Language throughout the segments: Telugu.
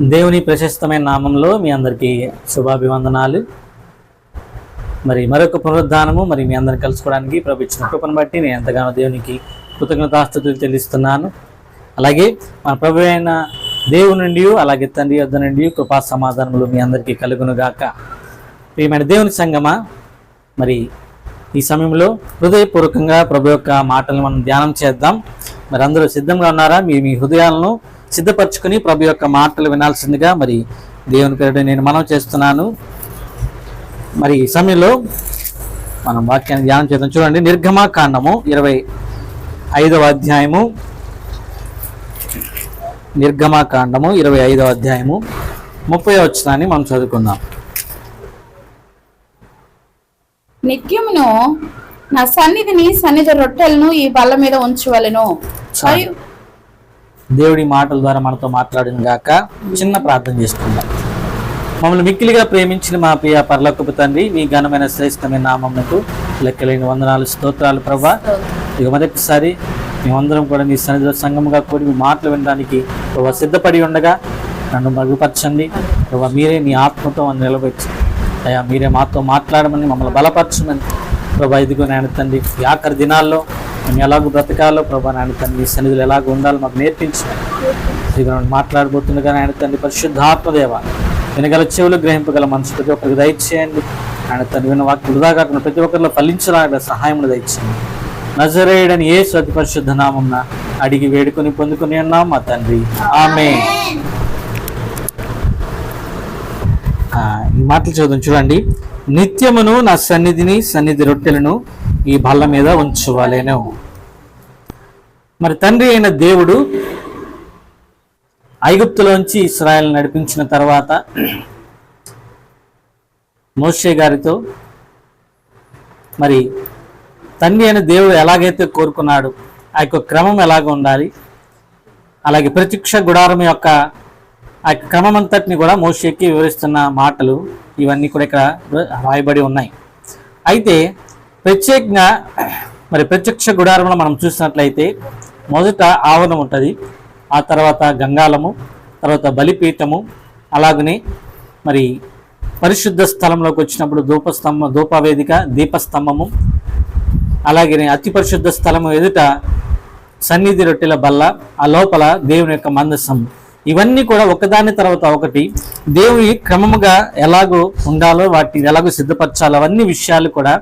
దేవుని ప్రశస్తమైన నామంలో మీ అందరికీ శుభాభివందనాలు. మరొక పునరుద్ధానము మీ అందరిని కలుసుకోవడానికి ప్రభు ఇచ్చిన కృపను బట్టి నేను ఎంతగానో దేవునికి కృతజ్ఞతాస్తుతులు చెల్లిస్తున్నాను. అలాగే మన ప్రభు అయిన దేవుని నుండి అలాగే తండ్రి యొద్ద నుండి కృపా సమాధానములు మీ అందరికీ కలుగునుగాక. ప్రియమైన దేవుని సంగమా, ఈ సమయంలో హృదయపూర్వకంగా ప్రభు యొక్క మాటలను మనం ధ్యానం చేద్దాం. అందరూ సిద్ధంగా ఉన్నారా? మీ హృదయాలను సిద్ధపరచుకుని ప్రభు యొక్క మాటలు వినాల్సిందిగా దేవుని పేరుతో నేను మనవి చేస్తున్నాను. ఈ సమయంలో మనం వాక్యాన్ని ధ్యానం చేద్దాం. చూడండి, నిర్గమాకాండము 25వ అధ్యాయము. నిర్గమాకాండము 25వ అధ్యాయము 30వ వచనాన్ని మనం చదువుకుందాం. నిత్యమును నా సన్నిధి రొట్టెలను ఈ బల్ల మీద ఉంచవలెను. దేవుడి మాటల ద్వారా మనతో మాట్లాడిన గాక. చిన్న ప్రార్థన చేసుకుందాం. మమ్మల్ని మిక్కిలిగా ప్రేమించిన మా ప్రియ పరలోకపు తండ్రి, మీ ఘనమైన శ్రేష్టమైన నామమునకు లెక్కలేని వందనాలు, స్తోత్రాలు ప్రభా. ఇక మొదటిసారి మేమందరం కూడా నీ సన్నిధిలో సంఘముగా కూడి మీ మాటలు వినడానికి ప్రభా సిద్ధపడి ఉండగా నన్ను మరుగుపరచండి ప్రభా. మీరే నీ ఆత్మతో మనం నిలబెట్టి అయ్యా, మీరే మాతో మాట్లాడమని మమ్మల్ని బలపరచమని ప్రభా. ఇదిగో నాయన తండ్రి, ఈ ఆఖరి దినాల్లో మేము ఎలాగో బ్రతకాలో ప్రభా నాయన తండ్రి, సన్నిధిలో ఎలాగో ఉండాలో మాకు నేర్పించమని ఇదిగో మాట్లాడబోతుండగా నాయన తండ్రి, పరిశుద్ధాత్మదేవ వినగల చెవులు, గ్రహింపగల మనసు ప్రతి ఒక్కరికి దయచేయండి. ఆయన తండ్రి విన్న వాక్యం వృధా కాకుండా ప్రతి ఒక్కరిలో ఫలించలాగా సహాయం దయచేయండి. నజరేయుడని యేసు అతి పరిశుద్ధ నామమున అడిగి వేడుకొని పొందుకుని ఉన్నాం మా తండ్రి, ఆమేన్. ఈ మాటలు చదువు. చూడండి, నిత్యమును నా సన్నిధి రొట్టెలను ఈ బల్ల మీద ఉంచువలెను. తండ్రి అయిన దేవుడు ఐగుప్తులోంచి ఇశ్రాయేల్ నడిపించిన తర్వాత మోషే గారితో తండ్రి అయిన దేవుడు ఎలాగైతే కోరుకున్నాడు, ఆ యొక్క క్రమం ఎలాగ ఉండాలి, అలాగే ప్రత్యక్ష గుడారం యొక్క ఆ యొక్క క్రమం అంతటిని కూడా మోషేకి వివరిస్తున్న మాటలు ఇవన్నీ కూడా ఇక్కడ రాయబడి ఉన్నాయి. అయితే ప్రత్యేకంగా ప్రత్యక్ష గుడారంలో మనం చూసినట్లయితే మొదట ఆవరణ ఉంటుంది, ఆ తర్వాత గంగాళము, తర్వాత బలిపీఠము, అలాగనే పరిశుద్ధ స్థలంలోకి వచ్చినప్పుడు ధూపవేదిక, దీపస్తంభము, అలాగే అతి పరిశుద్ధ స్థలము ఎదుట సన్నిధి రొట్టెల బల్ల, ఆ లోపల దేవుని యొక్క మందసం. ఇవన్నీ కూడా ఒకదాని తర్వాత ఒకటి దేవుని క్రమముగా ఎలాగో ఉండాలో, వాటిని ఎలాగో సిద్ధపరచాలో అవన్నీ విషయాలు కూడా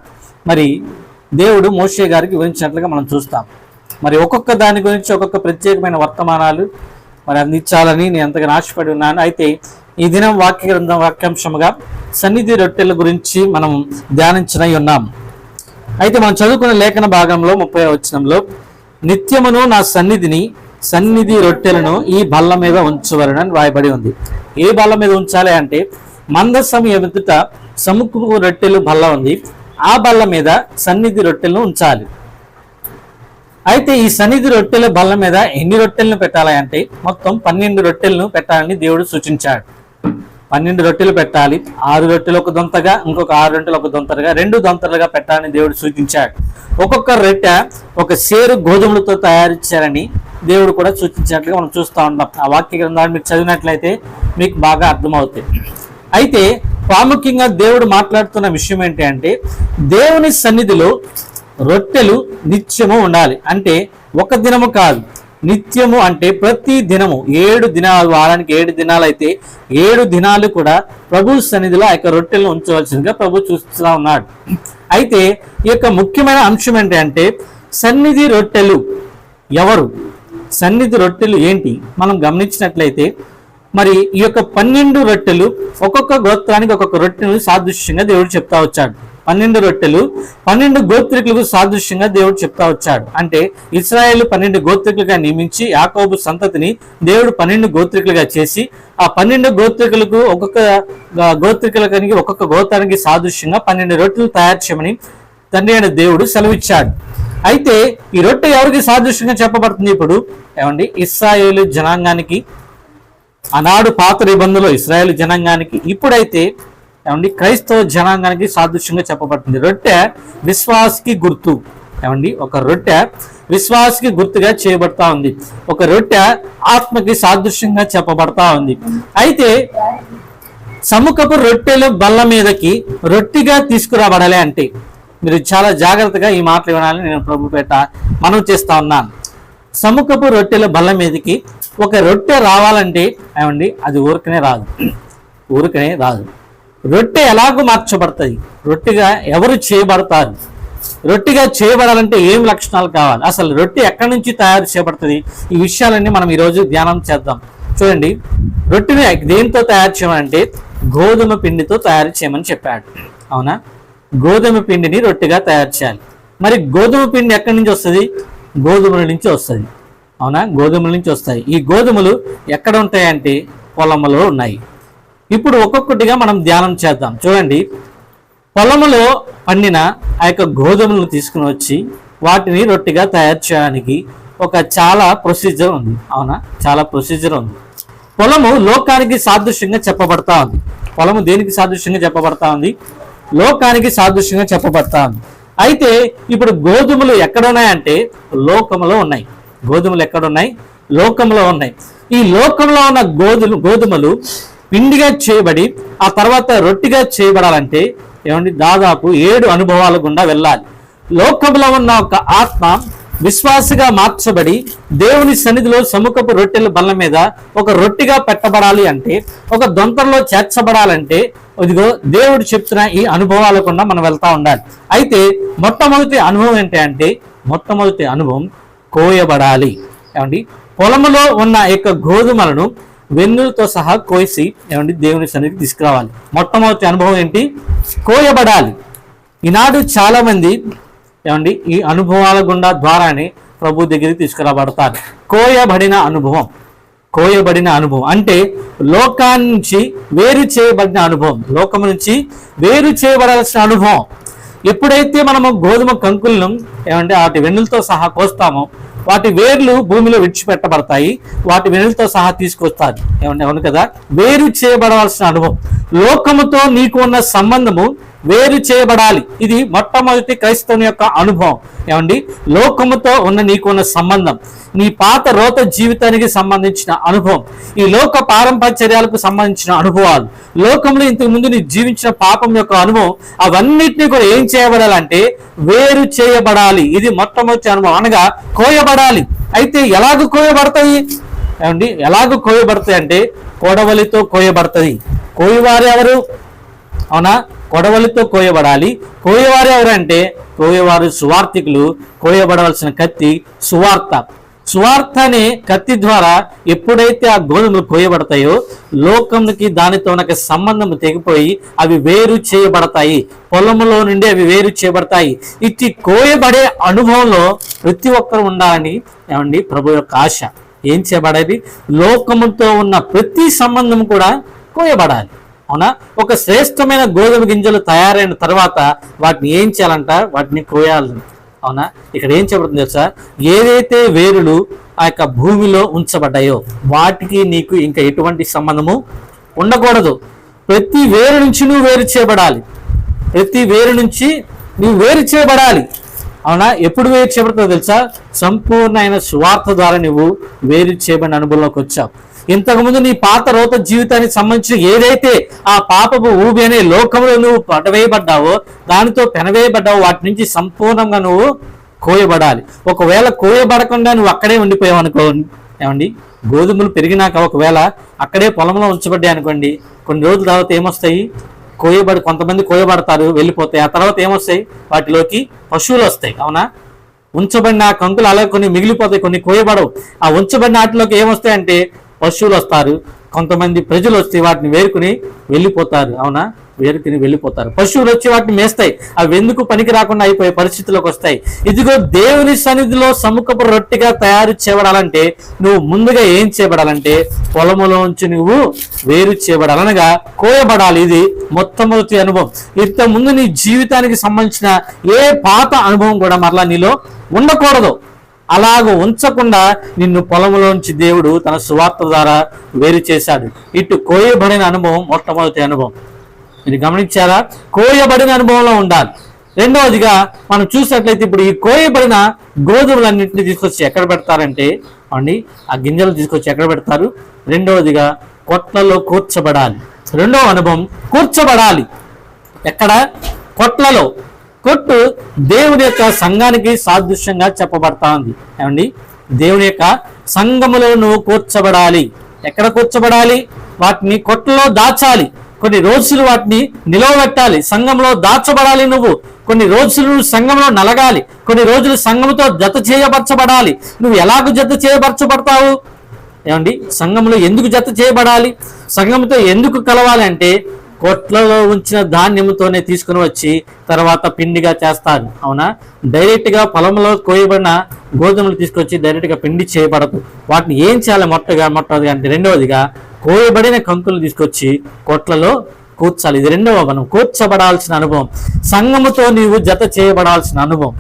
దేవుడు మోషే గారికి వివరించినట్లుగా మనం చూస్తాం. ఒక్కొక్క దాని గురించి ఒక్కొక్క ప్రత్యేకమైన వర్తమానాలు అందించాలని నేను ఎంతగానో ఆశపడి ఉన్నాను. అయితే ఈ దినం వాక్యాంశముగా సన్నిధి రొట్టెల గురించి మనం ధ్యానించనై ఉన్నాం. అయితే మనం చదువుకున్న లేఖన భాగంలో 30వ వచనంలో నిత్యమును నా సన్నిధి రొట్టెలను ఈ బల్ల మీద ఉంచవలెనని రాయబడి ఉంది. ఏ బల్ల మీద ఉంచాలి అంటే మందసం ఎదుట సముఖపు రొట్టెలు బల్ల ఉంది, ఆ బల్ల మీద సన్నిధి రొట్టెలను ఉంచాలి. అయితే ఈ సన్నిధి రొట్టెల బల్ల మీద ఎన్ని రొట్టెలను పెట్టాలి అంటే మొత్తం 12 రొట్టెలను పెట్టాలని దేవుడు సూచించాడు. 12 రొట్టెలు పెట్టాలి. 6 రొట్టెలు ఒక దొంతగా, ఇంకొక 6 రొట్టెలు ఒక దొంతలుగా, 2 దొంతలుగా పెట్టాలని దేవుడు సూచించాడు. ఒక్కొక్క రొట్టె ఒక సేరు గోధుమలతో తయారు చేయాలని దేవుడు కూడా సూచించినట్లుగా మనం చూస్తూ ఉంటాం. ఆ వాక్య గ్రంథాన్ని మీరు చదివినట్లయితే మీకు బాగా అర్థమవుతాయి. అయితే ప్రాముఖ్యంగా దేవుడు మాట్లాడుతున్న విషయం ఏంటి అంటే దేవుని సన్నిధిలో రొట్టెలు నిత్యము ఉండాలి. అంటే ఒక దినము కాదు, నిత్యము అంటే ప్రతి దినము 7 దినాలు, వారానికి 7 దినాలు అయితే 7 దినాలు కూడా ప్రభు సన్నిధిలో ఆ యొక్క రొట్టెలను ఉంచవలసిందిగా ప్రభు చూస్తూ ఉన్నాడు. అయితే ఈ యొక్క ముఖ్యమైన అంశం ఏంటి అంటే సన్నిధి రొట్టెలు ఎవరు, సన్నిధి రొట్టెలు ఏంటి మనం గమనించినట్లయితే ఈ యొక్క 12 రొట్టెలు ఒక్కొక్క గోత్రానికి ఒక్కొక్క రొట్టెను సాదృశ్యంగా దేవుడు చెప్తా వచ్చాడు. 12 రొట్టెలు 12 గోత్రికులకు సాదృశ్యంగా దేవుడు చెప్తా వచ్చాడు. అంటే ఇశ్రాయేలు 12 గోత్రికులుగా నియమించి యాకోబు సంతతిని దేవుడు 12 గోత్రికులుగా చేసి ఆ 12 గోత్రికులకు ఒక్కొక్క గోత్రికులకి ఒక్కొక్క గోత్రానికి సాదృశ్యంగా 12 రొట్టెలు తయారు చేయమని తండ్రి అయిన దేవుడు సెలవిచ్చాడు. అయితే ఈ రొట్టె ఎవరికి సాదృశ్యంగా చెప్పబడుతుంది? ఇప్పుడు ఏమండి, ఇశ్రాయేలు జనాంగానికి, ఆనాడు పాత నిబంధనలో ఇశ్రాయేలు జనాంగానికి, ఇప్పుడైతే ఏమండి క్రైస్తవ జనాంగానికి సాదృశ్యంగా చెప్పబడుతుంది. రొట్టె విశ్వాసకి గుర్తు. ఏమండి, ఒక రొట్టె విశ్వాసకి గుర్తుగా చేయబడతా ఉంది. ఒక రొట్టె ఆత్మకి సాదృశ్యంగా చెప్పబడతా ఉంది. అయితే సముఖపు రొట్టెలు బల్ల మీదకి రొట్టిగా తీసుకురాబడాలి అంటే మీరు చాలా జాగ్రత్తగా ఈ మాటలు వినాలని నేను ప్రభుపేట మనం చేస్తా ఉన్నాను. సముఖపు రొట్టెల బల్ల మీదకి ఒక రొట్టె రావాలంటే ఏమండి అది ఊరికనే రాదు, ఊరికనే రాదు. రొట్టె ఎలాగో మార్చబడుతుంది, రొట్టెగా ఎవరు చేయబడతారు, రొట్టెగా చేయబడాలంటే ఏం లక్షణాలు కావాలి, అసలు రొట్టె ఎక్కడి నుంచి తయారు చేయబడుతుంది, ఈ విషయాలన్నీ మనం ఈరోజు ధ్యానం చేద్దాం. చూడండి, రొట్టెని దేంతో తయారు చేయమంటే గోధుమ పిండితో తయారు చేయమని చెప్పాడు. అవునా, గోధుమ పిండిని రొట్టెగా తయారు చేయాలి. మరి గోధుమ పిండి ఎక్కడి నుంచి వస్తుంది? గోధుమల నుంచి వస్తుంది. అవునా, గోధుమల నుంచి వస్తాయి. ఈ గోధుమలు ఎక్కడ ఉంటాయంటే పొలంలో ఉన్నాయి. ఇప్పుడు ఒక్కొక్కటిగా మనం ధ్యానం చేద్దాం. చూడండి, పొలంలో పండిన ఆ యొక్క గోధుమలను తీసుకుని వచ్చి వాటిని రొట్టెగా తయారు చేయడానికి ఒక చాలా ప్రొసీజర్ ఉంది. అవునా, చాలా ప్రొసీజర్ ఉంది. పొలము లోకానికి సాదృశ్యంగా చెప్పబడతా ఉంది. పొలము దేనికి సాదృశ్యంగా చెప్పబడతా ఉంది? లోకానికి సాదృశ్యంగా చెప్పబడతా ఉంది. అయితే ఇప్పుడు గోధుమలు ఎక్కడున్నాయంటే లోకంలో ఉన్నాయి. గోధుమలు ఎక్కడున్నాయి? లోకంలో ఉన్నాయి. ఈ లోకంలో ఉన్న గోధుమలు పిండిగా చేయబడి ఆ తర్వాత రొట్టెగా చేయబడాలంటే ఏమండి దాదాపు 7 అనుభవాల గుండా వెళ్ళాలి. లోకంలో ఉన్న ఒక ఆత్మ విశ్వాసగా మార్చబడి దేవుని సన్నిధిలో సముఖపు రొట్టెల బల్ల మీద ఒక రొట్టెగా పెట్టబడాలి అంటే, ఒక దొంతరలో చేర్చబడాలంటే ఇదిగో దేవుడు చెప్తున్న ఈ అనుభవాలకుండా మనం వెళ్తా ఉండాలి. అయితే మొట్టమొదటి అనుభవం ఏంటి అంటే, మొట్టమొదటి అనుభవం కోయబడాలి. ఏమండి, పొలములో ఉన్న యొక్క గోధుమలను వెన్నులతో సహా కోసి ఏమండి దేవుని సన్నిధికి తీసుకురావాలి. మొట్టమొదటి అనుభవం ఏంటి? కోయబడాలి. ఈనాడు చాలా మంది ఏమండి ఈ అనుభవాల గుండా ద్వారానే ప్రభు దగ్గరికి తీసుకురాబడతారు. కోయబడిన అనుభవం, కోయబడిన అనుభవం అంటే లోకాన్ని నుంచి వేరు చేయబడిన అనుభవం, లోకం నుంచి వేరు చేయబడాల్సిన అనుభవం. ఎప్పుడైతే మనము గోధుమ కంకులను ఏమంటే వాటి వెన్నులతో సహా కోస్తామో వాటి వేర్లు భూమిలో విడిచిపెట్టబడతాయి, వాటి వెన్నులతో సహా తీసుకొస్తారు. ఏమండి, అవును కదా, వేరు చేయబడవలసిన అనుభవం. లోకముతో నీకు ఉన్న సంబంధము వేరు చేయబడాలి. ఇది మొట్టమొదటి క్రైస్తవుని యొక్క అనుభవం. ఏమండి, లోకముతో ఉన్న నీకున్న సంబంధం, నీ పాత రోత జీవితానికి సంబంధించిన అనుభవం, ఈ లోక పారంపర్యాలకు సంబంధించిన అనుభవాలు, లోకంలో ఇంతకు ముందు నీ జీవించిన పాపం యొక్క అనుభవం, అవన్నిటినీ కూడా ఏం చేయబడాలంటే వేరు చేయబడాలి. ఇది మొట్టమొదటి అనుభవం, అనగా కోయబడాలి. అయితే ఎలాగ కోయబడతాయి? ఏమండి, ఎలాగ కోయబడతాయి అంటే కొడవలితో కోయబడుతుంది. కోయవారు ఎవరు? అవునా, కొడవలితో కోయబడాలి. కోయవారు ఎవరంటే కోయవారు సువార్థికులు. కోయబడవలసిన కత్తి సువార్త. సువార్త అనే కత్తి ద్వారా ఎప్పుడైతే ఆ గోధుమలు కోయబడతాయో లోకంకి దానితో ఉన్న సంబంధం తెగిపోయి అవి వేరు చేయబడతాయి. పొలంలో నుండి అవి వేరు చేయబడతాయి. ఇట్టి కోయబడే అనుభవంలో ప్రతి ఒక్కరు ఉండాలని ఏమండి ప్రభు యొక్క ఆశ. ఏం చేయబడాలి? లోకముతో ఉన్న ప్రతి సంబంధం కూడా కోయబడాలి. అవునా, ఒక శ్రేష్టమైన గోధుమ గింజలు తయారైన తర్వాత వాటిని ఏం చేయాలంట? వాటిని కోయాలి. అవునా, ఇక్కడ ఏం చెప్పబడుతుంది తెలుసా? ఏదైతే వేరులు ఆ యొక్క భూమిలో ఉంచబడ్డాయో వాటికి నీకు ఇంకా ఎటువంటి సంబంధము ఉండకూడదు. ప్రతి వేరు నుంచి నువ్వు వేరు చేయబడాలి. ప్రతి వేరు నుంచి నువ్వు వేరు చేయబడాలి. అవునా, ఎప్పుడు వేరు చేయబడుతుందో తెలుసా? సంపూర్ణమైన సువార్త ద్వారా నువ్వు వేరు చేయబడిన అనుభవంలోకి వచ్చావు. ఇంతకుముందు నీ పాత రోత జీవితానికి సంబంధించిన ఏదైతే ఆ పాపపు ఊబి అనే లోకంలో నువ్వు పడవేయబడ్డావో, దానితో పెనవేయబడ్డావో, వాటి నుంచి సంపూర్ణంగా నువ్వు కోయబడాలి. ఒకవేళ కోయబడకుండా నువ్వు అక్కడే ఉండిపోయావు అనుకో, ఏమండి గోధుమలు పెరిగినాక ఒకవేళ అక్కడే పొలంలో ఉంచబడ్డాయి అనుకోండి, కొన్ని రోజుల తర్వాత ఏమొస్తాయి? కొంతమంది కోయబడతారు, వెళ్ళిపోతాయి. ఆ తర్వాత ఏమొస్తాయి? వాటిలోకి పశువులు వస్తాయి. అవునా, ఉంచబడిన కంకులు అలాగే కొన్ని మిగిలిపోతాయి, కొన్ని కోయబడవు. ఆ ఉంచబడిన వాటిలోకి ఏమొస్తాయంటే పశువులు వస్తారు, కొంతమంది ప్రజలు వచ్చి వాటిని వేరుకుని వెళ్ళిపోతారు. అవునా, వేరుకుని వెళ్ళిపోతారు. పశువులు వచ్చి వాటిని మేస్తాయి, అవి ఎందుకు పనికి రాకుండా అయిపోయే పరిస్థితిలోకి వస్తాయి. ఇదిగో దేవుని సన్నిధిలో సముఖపు రొట్టెగా తయారు చేయబడాలంటే నువ్వు ముందుగా ఏం చేయబడాలంటే పొలములోంచి నువ్వు వేరు చేయబడాలి, అనగా కోయబడాలి. ఇది మొట్టమొదటి అనుభవం. ఇంత ముందు నీ జీవితానికి సంబంధించిన ఏ పాత అనుభవం కూడా మరలా నీలో ఉండకూడదు. అలాగ ఉంచకుండా నిన్ను పొలంలోంచి దేవుడు తన సువార్త ద్వారా వేరు చేశాడు. ఇటు కోయబడిన అనుభవం మొట్టమొదటి అనుభవం. మీరు గమనించారా? కోయబడిన అనుభవంలో ఉండాలి. రెండవదిగా మనం చూసినట్లయితే ఇప్పుడు ఈ కోయబడిన గోధుమలన్నింటినీ తీసుకొచ్చి ఎక్కడ పెడతారంటే అండి, ఆ గింజలు తీసుకొచ్చి ఎక్కడ పెడతారు? రెండవదిగా కొట్లలో కూర్చబడాలి. రెండవ అనుభవం కూర్చబడాలి. ఎక్కడ? కొట్లలో. కొట్టు దేవుని యొక్క సంఘానికి సాదృశ్యంగా చెప్పబడతా ఉంది. ఏమండి, దేవుని యొక్క సంఘములో నువ్వు కూర్చబడాలి. ఎక్కడ కూర్చబడాలి? వాటిని కొట్లలో దాచాలి. కొన్ని రోజులు వాటిని నిలవబెట్టాలి. సంఘంలో దాచబడాలి. నువ్వు కొన్ని రోజులు సంఘంలో నలగాలి. కొన్ని రోజులు సంఘంతో జత చేయబరచబడాలి. నువ్వు ఎలాగ జత చేయబరచబడతావు? ఏమండి, సంఘంలో ఎందుకు జత చేయబడాలి? సంఘంతో ఎందుకు కలవాలి అంటే కొట్లలో ఉంచిన ధాన్యముతోనే తీసుకుని వచ్చి తర్వాత పిండిగా చేస్తారు. అవునా? డైరెక్ట్గా పొలంలో కోయబడిన గోధుమలు తీసుకొచ్చి డైరెక్ట్గా పిండి చేయబడదు. వాటిని ఏం చేయాలి? మొట్టమొదటిగా అంటే రెండవదిగా కోయబడిన కంకులు తీసుకొచ్చి కొట్లలో కూర్చాలి. ఇది రెండవ మనం కూర్చబడాల్సిన అనుభవం. సంఘముతో నీవు జత చేయబడాల్సిన అనుభవం.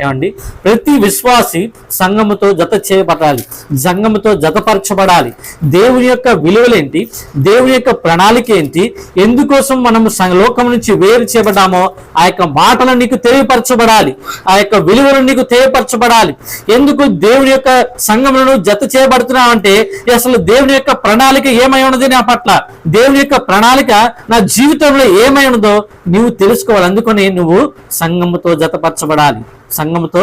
ఏమండి, ప్రతి విశ్వాసి సంఘముతో జత చేయబడాలి, సంఘముతో జతపరచబడాలి. దేవుని యొక్క విలువలేంటి, దేవుని యొక్క ప్రణాళిక ఏంటి, ఎందుకోసం మనం లోకం నుంచి వేరు చేయబడ్డామో ఆ యొక్క మాటలు నీకు తెలియపరచబడాలి, ఆ యొక్క విలువలు నీకు తెలియపరచబడాలి. ఎందుకు దేవుని యొక్క సంఘములను జత చేయబడుతున్నావంటే అసలు దేవుని యొక్క ప్రణాళిక ఏమై ఉన్నది నా పట్ల, దేవుని యొక్క ప్రణాళిక నా జీవితంలో ఏమై ఉన్నదో నువ్వు తెలుసుకోవాలి. అందుకని నువ్వు సంఘముతో జతపరచబడాలి, సంఘముతో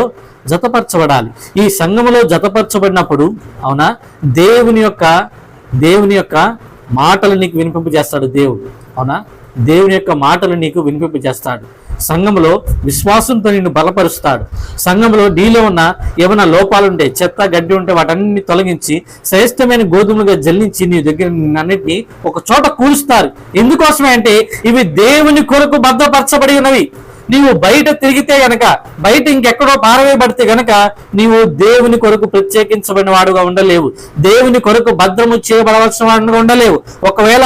జతపరచబడాలి. ఈ సంఘములో జతపరచబడినప్పుడు అవునా దేవుని యొక్క మాటలు నీకు వినిపింపు చేస్తాడు దేవుడు. అవునా, దేవుని యొక్క మాటలు నీకు వినిపింపు చేస్తాడు. సంఘంలో విశ్వాసంతో నిన్ను బలపరుస్తాడు. సంఘంలో నీలో ఉన్న ఏమైనా లోపాలుంటే, చెత్త గడ్డి ఉంటే వాటన్ని తొలగించి శ్రేష్టమైన గోధుమలుగా జల్లించి నీ దగ్గర అన్నిటినీ ఒక చోట కూలుస్తారు. ఎందుకోసమే అంటే ఇవి దేవుని కొరకు భద్రపరచబడి ఉన్నవి. నీవు బయట తిరిగితే గనక, బయట ఇంకెక్కడో పారవేయబడితే గనక నీవు దేవుని కొరకు ప్రత్యేకించబడిన వాడుగా ఉండలేవు, దేవుని కొరకు భద్రము చేయబడవలసిన వాడుగా ఉండలేవు. ఒకవేళ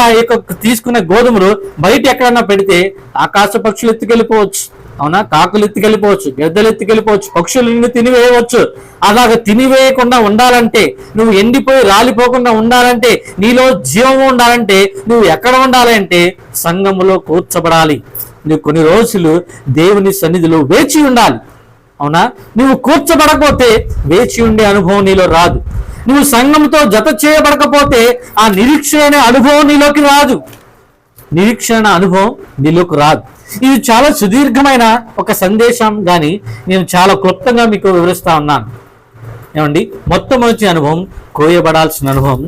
తీసుకున్న గోధుమలు బయట ఎక్కడన్నా పెడితే ఆకాశ పక్షులు ఎత్తుకెళ్ళిపోవచ్చు. అవునా, కాకులు ఎత్తుకెళ్ళిపోవచ్చు, గద్దలు ఎత్తుకెళ్ళిపోవచ్చు, పక్షులు నిన్ను తినివేయవచ్చు. అలాగ తినివేయకుండా ఉండాలంటే, నువ్వు ఎండిపోయి రాలిపోకుండా ఉండాలంటే, నీలో జీవము ఉండాలంటే నువ్వు ఎక్కడ ఉండాలి అంటే సంఘములో కూర్చబడాలి. నువ్వు కొన్ని రోజులు దేవుని సన్నిధిలో వేచి ఉండాలి. అవునా, నువ్వు కూర్చబడకపోతే వేచి ఉండే అనుభవం నీలో రాదు. నువ్వు సంఘంతో జత చేయబడకపోతే ఆ నిరీక్షణ అనుభవం నీలోకి రాదు, నిరీక్షణ అనుభవం నీలోకి రాదు. ఇది చాలా సుదీర్ఘమైన ఒక సందేశం, కానీ నేను చాలా క్లుప్తంగా మీకు వివరిస్తా ఉన్నాను. ఏమండి, మొట్టమొదటి అనుభవం కోయబడాల్సిన అనుభవం,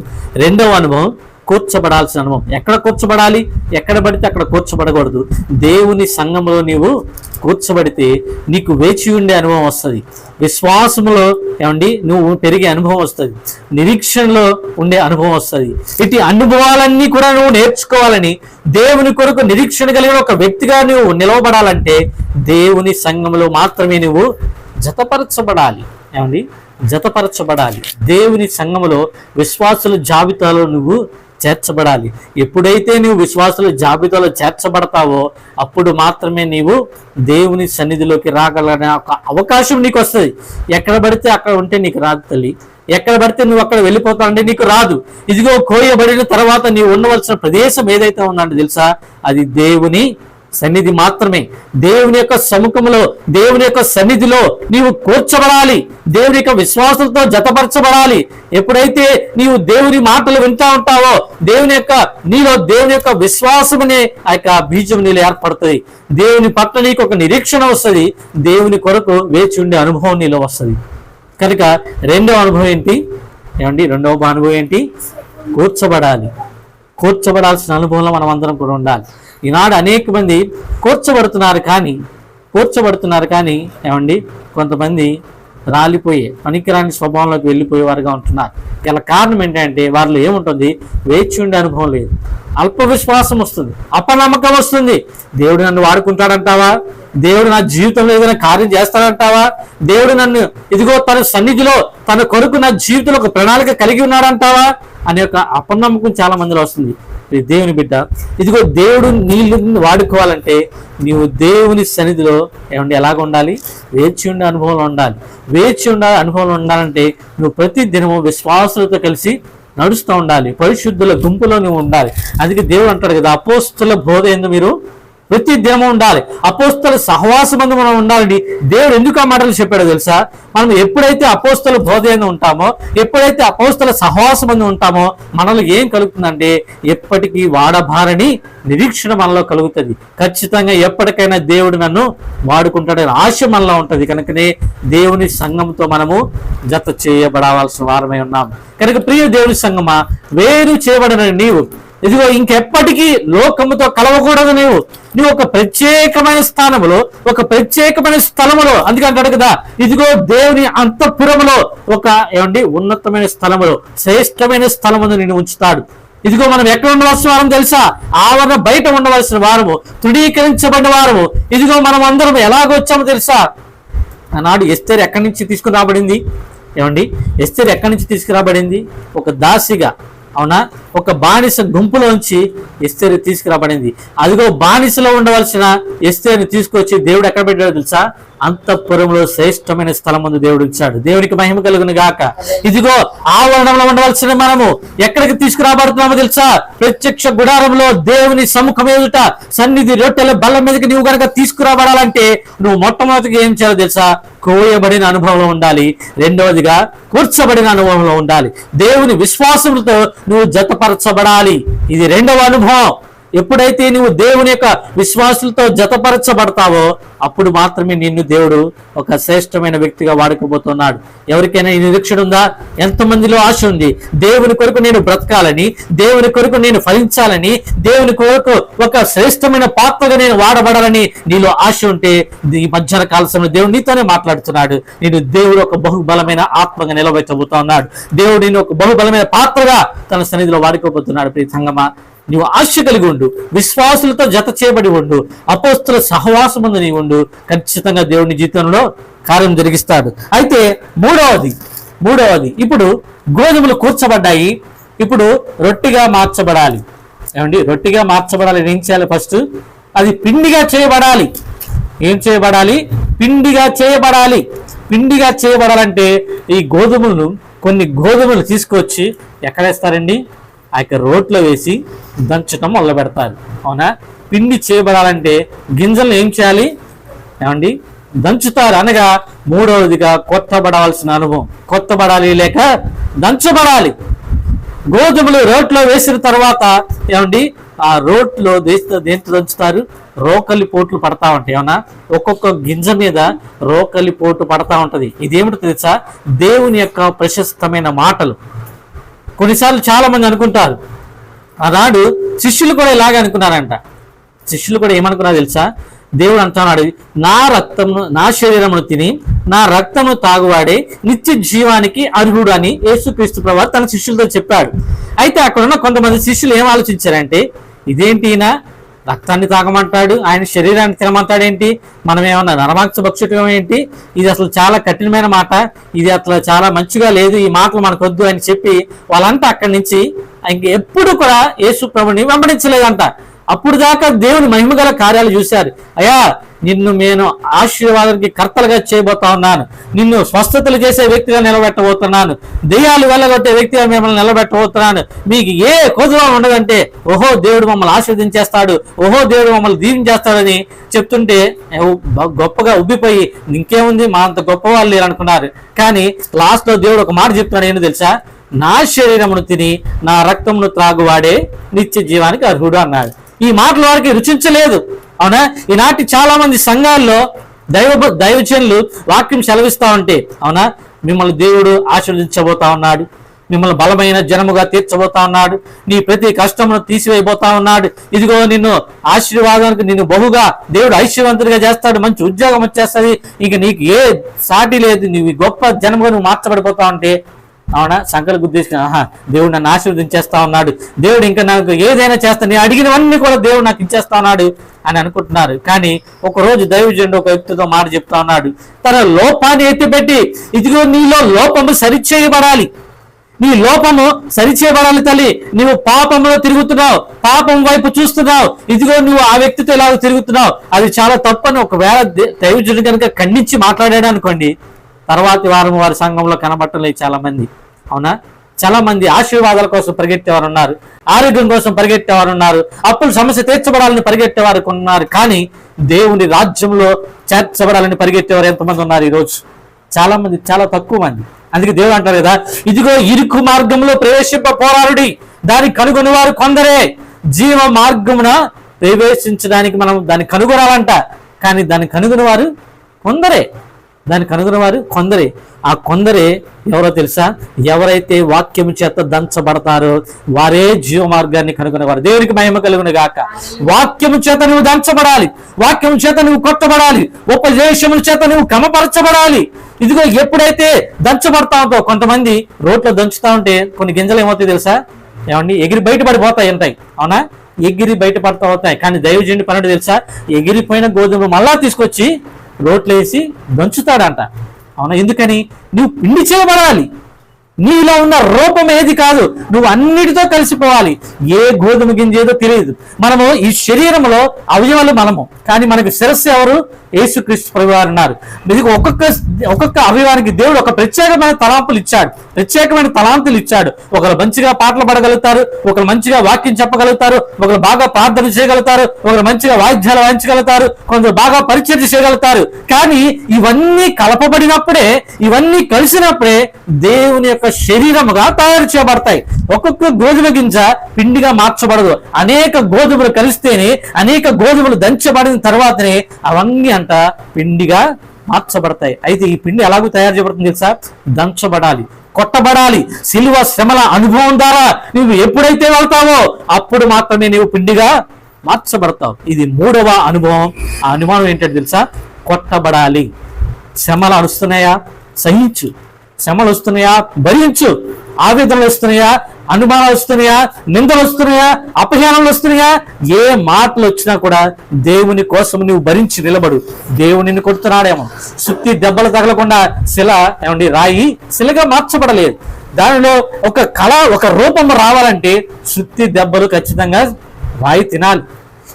రెండవ అనుభవం కూర్చబడాల్సిన అనుభవం. ఎక్కడ కూర్చబడాలి? ఎక్కడ పడితే అక్కడ కూర్చబడకూడదు. దేవుని సంఘంలో నీవు కూర్చబడితే నీకు వేచి ఉండే అనుభవం వస్తుంది, విశ్వాసములో ఏమండి నువ్వు పెరిగే అనుభవం వస్తుంది, నిరీక్షణలో ఉండే అనుభవం వస్తుంది. ఇటు అనుభవాలన్నీ కూడా నువ్వు నేర్చుకోవాలని, దేవుని కొరకు నిరీక్షణ కలిగిన ఒక వ్యక్తిగా నువ్వు నిలవబడాలంటే దేవుని సంఘంలో మాత్రమే నువ్వు జతపరచబడాలి. ఏమండి, జతపరచబడాలి. దేవుని సంఘములో విశ్వాసుల జాబితాలో నువ్వు చేర్చబడాలి. ఎప్పుడైతే నువ్వు విశ్వాసుల జాబితాలో చేర్చబడతావో అప్పుడు మాత్రమే నీవు దేవుని సన్నిధిలోకి రాగలనే ఒక అవకాశం నీకు వస్తుంది. ఎక్కడ పడితే అక్కడ ఉంటే నీకు రాదు తల్లి, ఎక్కడ పడితే నువ్వు అక్కడ వెళ్ళిపోతావు అంటే నీకు రాదు. ఇదిగో కోయబడిన తర్వాత నీవు ఉండవలసిన ప్రదేశం ఏదైతే ఉందంటే తెలుసా, అది దేవుని సన్నిధి మాత్రమే. దేవుని యొక్క సముఖంలో, దేవుని యొక్క సన్నిధిలో నీవు కూర్చబడాలి, దేవుని యొక్క విశ్వాసంతో జతపరచబడాలి. ఎప్పుడైతే నీవు దేవుని మాటలు వింటా ఉంటావో దేవుని యొక్క విశ్వాసమనే ఆ యొక్క బీజం నీలో ఏర్పడుతుంది. దేవుని పట్ల నీకు ఒక నిరీక్షణ వస్తుంది, దేవుని కొరకు వేచి ఉండే అనుభవం నీలో వస్తుంది. కనుక రెండవ అనుభవం ఏంటి? ఏమండి, రెండవ అనుభవం ఏంటి? కూర్చబడాలి. కూర్చబడాల్సిన అనుభవంలో మనం అందరం కూడా ఉండాలి. ఈనాడు అనేక మంది కూర్చబడుతున్నారు కానీ ఏమండి కొంతమంది రాలిపోయే పనికిరాని స్వభావంలోకి వెళ్ళిపోయేవారుగా ఉంటున్నారు. ఇలా కారణం ఏంటంటే వారిలో ఏముంటుంది? వేచి ఉండే అనుభవం లేదు, అల్ప విశ్వాసం వస్తుంది, అపనమ్మకం వస్తుంది. దేవుడు నన్ను వాడుకుంటాడంటావా? దేవుడు నా జీవితంలో ఏదైనా కార్యం చేస్తాడంటావా? దేవుడు నన్ను ఇదిగో తన సన్నిధిలో తన కొరకు నా జీవితంలో ఒక ప్రణాళిక కలిగి ఉన్నాడంటావా అనే ఒక అపనమ్మకం చాలా మందిలో వస్తుంది. దేవుని బిడ్డ, ఇదిగో దేవుడు నీళ్ళు వాడుకోవాలంటే నీవు దేవుని సన్నిధిలో ఏమంటే ఎలాగ ఉండాలి? వేచి ఉండే అనుభవంలో ఉండాలి. వేచి ఉండే అనుభవంలో ఉండాలంటే నువ్వు ప్రతి దినము విశ్వాసులతో కలిసి నడుస్తూ ఉండాలి, పరిశుద్ధుల గుంపులో నువ్వు ఉండాలి. అందుకే దేవుడు అంటాడు కదా, అపోస్తుల బోధ ఎందు మీరు ప్రతి దినము ఉండాలి. అపోస్తల సహవాసమందు మనం ఉండాలని దేవుడు ఎందుకు ఆ మాటలు చెప్పాడో తెలుసా? మనం ఎప్పుడైతే అపోస్తల బోధయందు ఉంటామో, ఎప్పుడైతే అపోస్తల సహవాసమందు ఉంటామో, మనలో ఏం కలుగుతుందంటే ఎప్పటికీ వాడబారని నిరీక్షణ మనలో కలుగుతుంది. ఖచ్చితంగా ఎప్పటికైనా దేవుడు నన్ను వాడుకుంటాడని ఆశ మనలో ఉంటుంది. కనుకనే దేవుని సంఘంతో మనము జత చేయబడవలసిన వారమై ఉన్నాం. కనుక ప్రియ దేవుని సంఘమా, వేరు చేయబడిన నీవు ఇదిగో ఇంకెప్పటికీ లోకముతో కలవకూడదు. నువ్వు ఒక ప్రత్యేకమైన స్థానములో, ఒక ప్రత్యేకమైన స్థలములో, అందుకంటాడు కదా, ఇదిగో దేవుని అంతఃపురములో ఒక ఉన్నతమైన స్థలములో, శ్రేష్టమైన స్థలమును నేను ఉంచుతాడు. ఇదిగో మనం ఎక్కడ ఉండవలసిన వారం తెలుసా? ఆవరణ బయట ఉండవలసిన వారము, తృణీకరించబడిన వారము. ఇదిగో మనం అందరం ఎలాగొచ్చామో తెలుసా? ఆనాడు ఎస్తేరు ఎక్కడి నుంచి తీసుకురాబడింది? ఎస్తేరు ఎక్కడి నుంచి తీసుకురాబడింది? ఒక దాసిగా, అవునా, ఒక బానిస గుంపులోంచి ఎస్తేరు తీసుకురాబడింది. అదిగో బానిసలో ఉండవలసిన ఎస్తేరుని తీసుకొచ్చి దేవుడు ఎక్కడ పెట్టాడో తెలుసా? అంతఃపురంలో శ్రేష్టమైన స్థలం ముందు దేవుడు ఇచ్చాడు. దేవునికి మహిమ కలుగును గాక. ఇదిగో ఆవరణంలో ఉండవలసిన మనము ఎక్కడికి తీసుకురాబడుతున్నామో తెలుసా? ప్రత్యక్ష గుడారంలో దేవుని సముఖం ఎదుట సన్నిధి రొట్టెల బల్ల మీదకి నువ్వు కనుక తీసుకురాబడాలంటే నువ్వు మొట్టమొదటిగా ఏం చేయాలో తెలుసా? కోయబడిన అనుభవంలో ఉండాలి. రెండవదిగా కూర్చబడిన అనుభవంలో ఉండాలి. దేవుని విశ్వాసములతో నువ్వు జతపరచబడాలి. ఇది రెండవ అనుభవం. ఎప్పుడైతే నువ్వు దేవుని యొక్క విశ్వాసులతో జతపరచబడతావో అప్పుడు మాత్రమే నిన్ను దేవుడు ఒక శ్రేష్టమైన వ్యక్తిగా వాడుకోబోతున్నాడు. ఎవరికైనా ఈ నిరీక్షణ ఉందా? ఎంతమందిలో ఆశ ఉంది? దేవుని కొరకు నేను బ్రతకాలని, దేవుని కొరకు నేను ఫలించాలని, దేవుని కొరకు ఒక శ్రేష్టమైన పాత్రగా నేను వాడబడాలని నీలో ఆశ ఉంటే ఈ మధ్యాహ్న కాల సమయంలో దేవుడు నీతోనే మాట్లాడుతున్నాడు. నేను దేవుడు ఒక బహుబలమైన ఆత్మగా నిలబెట్టబోతా ఉన్నాడు. దేవుడు నేను ఒక బహుబలమైన పాత్రగా తన సన్నిధిలో వాడుకోబోతున్నాడు. ప్రియ సంగమా, నీవు ఆశ కలిగి ఉండు, విశ్వాసులతో జత చేయబడి ఉండు, అపోస్తుల సహవాసముందు నీవు ఉండు. ఖచ్చితంగా దేవుని జీవితంలో కార్యం జరిగిస్తాడు. అయితే మూడవది ఇప్పుడు గోధుమలు కూర్చబడ్డాయి, ఇప్పుడు రొట్టిగా మార్చబడాలి. రొట్టిగా మార్చబడాలి. ఏం చేయాలి? ఫస్ట్ అది పిండిగా చేయబడాలి. ఏం చేయబడాలి? పిండిగా చేయబడాలి. పిండిగా చేయబడాలంటే ఈ కొన్ని గోధుమలు తీసుకొచ్చి ఎక్కడేస్తారండి? ఆ యొక్క రోట్లో వేసి దంచటం మొదలు పెడతారు. అవునా? పిండి చేయబడాలంటే గింజలను ఏం చేయాలి? దంచుతారు. అనగా మూడవదిగా కొత్తబడాల్సిన అనుభవం. కొత్తబడాలి లేక దంచబడాలి. గోధుమలు రోట్లో వేసిన తర్వాత ఆ రోట్లో దేంతో దంచుతారు? రోకలి పోట్లు పడతా ఉంటాయి. అవునా? ఒక్కొక్క గింజ మీద రోకలి పోటు పడతా ఉంటది. ఇదేమిటో తెలుసా? దేవుని యొక్క ప్రశస్తమైన మాటలు. కొన్నిసార్లు చాలా మంది అనుకుంటారు, ఆనాడు శిష్యులు కూడా ఇలాగే అనుకున్నారంట. శిష్యులు కూడా ఏమనుకున్నారు తెలుసా? దేవుడు అంటున్నాడు, నా శరీరమును తిని నా రక్తమును తాగువాడే నిత్య జీవానికి అర్హుడు అని యేసుక్రీస్తు ప్రభువు తన శిష్యులతో చెప్పాడు. అయితే అక్కడున్న కొంతమంది శిష్యులు ఏం ఆలోచించారంటే, ఇదేంటి ఈయన రక్తాన్ని తాగమంటాడు, ఆయన శరీరాన్ని తినమంటాడేంటి, మనం ఏమన్నా నరమాంస భక్షకం ఏంటి, ఇది అసలు చాలా కఠినమైన మాట, ఇది అసలు చాలా మంచిగా లేదు, ఈ మాటలు మనకు వద్దు అని చెప్పి వాళ్ళంతా అక్కడి నుంచి ఎప్పుడు కూడా యేసు ప్రభుని వెంబడించలేదంట. అప్పుడు దాకా దేవుని మహిమగల కార్యాలు చూశారు. అయ్యా, నిన్ను నేను ఆశీర్వాదానికి కర్తలుగా చేయబోతా ఉన్నాను, నిన్ను స్వస్థతలు చేసే వ్యక్తిగా నిలబెట్టబోతున్నాను, దెయ్యాలు వెళ్ళగొట్టే వ్యక్తిగా మిమ్మల్ని నిలబెట్టబోతున్నాను, మీకు ఏ కొదువ ఉండదంటే ఓహో దేవుడు మమ్మల్ని ఆశీర్వదించేస్తాడు, ఓహో దేవుడు మమ్మల్ని దీవించేస్తాడని చెప్తుంటే గొప్పగా ఉబ్బిపోయి ఇంకేముంది మా అంత గొప్ప వాళ్ళు లేరు అనుకున్నారు. కానీ లాస్ట్ లో దేవుడు ఒక మాట చెప్తున్నాడు. ఏంటో తెలుసా? నా శరీరమును తిని నా రక్తమును త్రాగువాడే నిత్య జీవానికి అర్హుడు అన్నాడు. ఈ మాటల వారికి రుచించలేదు. అవునా? ఈనాటి చాలా మంది సంఘాల్లో దైవజనులు వాక్యం సెలవిస్తా ఉంటే, అవునా, మిమ్మల్ని దేవుడు ఆశీర్వదించబోతా ఉన్నాడు, మిమ్మల్ని బలమైన జనముగా తీర్చబోతా ఉన్నాడు, నీ ప్రతి కష్టమును తీసివేయబోతా ఉన్నాడు, ఇదిగో నిన్ను ఆశీర్వాదానికి నిన్ను బహుగా దేవుడు ఐశ్వర్యవంతుడిగా చేస్తాడు, మంచి ఉద్యోగం వచ్చేస్తుంది, ఇంక నీకు ఏ సాటి లేదు, నీవు గొప్ప జనముగా నువ్వు మార్చబడిపోతా ఉంటే, అవునా, సంకల్ప గుద్దేసిన దేవుడు నన్ను ఆశీర్వదించేస్తా ఉన్నాడు, దేవుడు ఇంకా నాకు ఏదైనా చేస్తా, నేను అడిగినవన్నీ కూడా దేవుడు నాకు ఇచ్చేస్తా ఉన్నాడు అని అనుకుంటున్నారు. కానీ ఒకరోజు దైవజనుడు ఒక వ్యక్తితో మాట చెప్తా ఉన్నాడు. తన లోపాన్ని ఎత్తిపెట్టి, ఇదిగో నీలో లోపము సరిచేయబడాలి, నీ లోపము సరిచేయబడాలి తల్లి, నువ్వు పాపంలో తిరుగుతున్నావు, పాపం వైపు చూస్తున్నావు, ఇదిగో నువ్వు ఆ వ్యక్తితో ఇలాగ తిరుగుతున్నావు, అది చాలా తప్పని ఒకవేళ దైవజనుడు కనుక ఖండించి మాట్లాడాడు అనుకోండి, తర్వాతి వారం వారి సంఘంలో కనబట్టలేదు చాలా మంది. అవునా? చాలా మంది ఆశీర్వాదాల కోసం పరిగెత్తేవారు ఉన్నారు, ఆరోగ్యం కోసం పరిగెత్తేవారు ఉన్నారు, అప్పుల సమస్య తీర్చబడాలని పరిగెత్తేవారు ఉన్నారు. కానీ దేవుని రాజ్యంలో చేర్చబడాలని పరిగెత్తేవారు ఎంతమంది ఉన్నారు ఈరోజు? చాలా మంది, చాలా తక్కువ మంది. అందుకే దేవుడు అంటారు కదా, ఇదిగో ఇరుకు మార్గంలో ప్రవేశింప పోరాడుడి, దాన్ని కనుగొని వారు కొందరే. జీవ మార్గమున ప్రవేశించడానికి మనం దాన్ని కనుగొనాలంట, కానీ దాన్ని కనుగొని వారు కొందరే. దాన్ని కనుగొని వారు కొందరే. ఆ కొందరే ఎవరో తెలుసా? ఎవరైతే వాక్యం చేత దంచబడతారో వారే జీవ మార్గాన్ని కనుగొనేవారు. దేవునికి మహిమ కలుగును గాక. వాక్యము చేత నువ్వు దంచబడాలి, వాక్యం చేత నువ్వు కొట్టబడాలి, ఉపదేశముల చేత నువ్వు క్రమపరచబడాలి. ఇదిగో ఎప్పుడైతే దంచబడతా ఉంటావు, కొంతమంది రోడ్లో దంచుతా ఉంటే కొన్ని గింజలు ఏమవుతాయి తెలుసా? ఏమండి, ఎగిరి బయటపడిపోతాయి ఉంటాయి, అవునా? ఎగిరి బయటపడతా అవుతాయి. కానీ దైవజనుడి పనుడు తెలుసా? ఎగిరిపోయిన గోధుమలు మళ్ళా తీసుకొచ్చి రోట్లు వేసి దంచుతాడంట, అవునా? ఎందుకని? నువ్వు పిండి చేయబడాలి. నీలో ఉన్న రూపం ఏది కాదు, నువ్వు అన్నిటితో కలిసిపోవాలి. ఏ గోధుమ గింజ ఏదో తెలియదు. మనము ఈ శరీరంలో అవయవాలు మనము, కానీ మనకి శిరస్సు ఎవరు? యేసుక్రీస్తు ప్రభువారు ఉన్నారు. ఇది ఒక్కొక్క అవయవానికి దేవుడు ఒక ప్రత్యేకమైన తలాంపులు ఇచ్చాడు, ప్రత్యేకమైన తలాంతులు ఇచ్చాడు. ఒకరు మంచిగా పాటలు పాడగలుగుతారు, ఒకరు మంచిగా వాక్యం చెప్పగలుగుతారు, ఒకరు బాగా ప్రార్థన చేయగలుగుతారు, ఒకరు మంచిగా వాయిద్యాలు వాయించగలుగుతారు, కొందరు బాగా పరిచర్య చేయగలుగుతారు. కానీ ఇవన్నీ కలపబడినప్పుడే, ఇవన్నీ కలిసినప్పుడే దేవుని యొక్క శరీరముగా తయారు చేయబడతాయి. ఒక్కొక్క గోధుమ గింజ పిండిగా మార్చబడదు. అనేక గోధుమలు కలిస్తేనే, అనేక గోధుమలు దంచబడిన తర్వాతనే అవన్నీ అంట పిండిగా మార్చబడతాయి. అయితే ఈ పిండి ఎలాగూ తయారు చేయబడుతుంది తెలుసా? దంచబడాలి, కొట్టబడాలి. సిలువ శ్రమల అనుభవం ద్వారా నువ్వు ఎప్పుడైతే వెళ్తావో అప్పుడు మాత్రమే నీవు పిండిగా మార్చబడతావు. ఇది 3వ అనుభవం. ఆ అనుభవం ఏంటంటే తెలుసా? కొట్టబడాలి. శ్రమలు వస్తున్నాయా? సహించు. శ్రమలు వస్తున్నాయా? భరించు. ఆవేదనలు వస్తున్నాయా? అనుమానాలు వస్తున్నాయా? నిందలు వస్తున్నాయా? అపహేళనలు వస్తున్నాయా? ఏ మాటలు వచ్చినా కూడా దేవుని కోసం నువ్వు భరించి నిలబడు. దేవుని నిన్ను కొడుతున్నాడేమో, సుత్తి దెబ్బలు తగలకుండా శిల ఏమండి రాయి శిలగా మార్చబడలేదు. దానిలో ఒక కళ, ఒక రూపం రావాలంటే సుత్తి దెబ్బలు ఖచ్చితంగా రాయి తినాలి.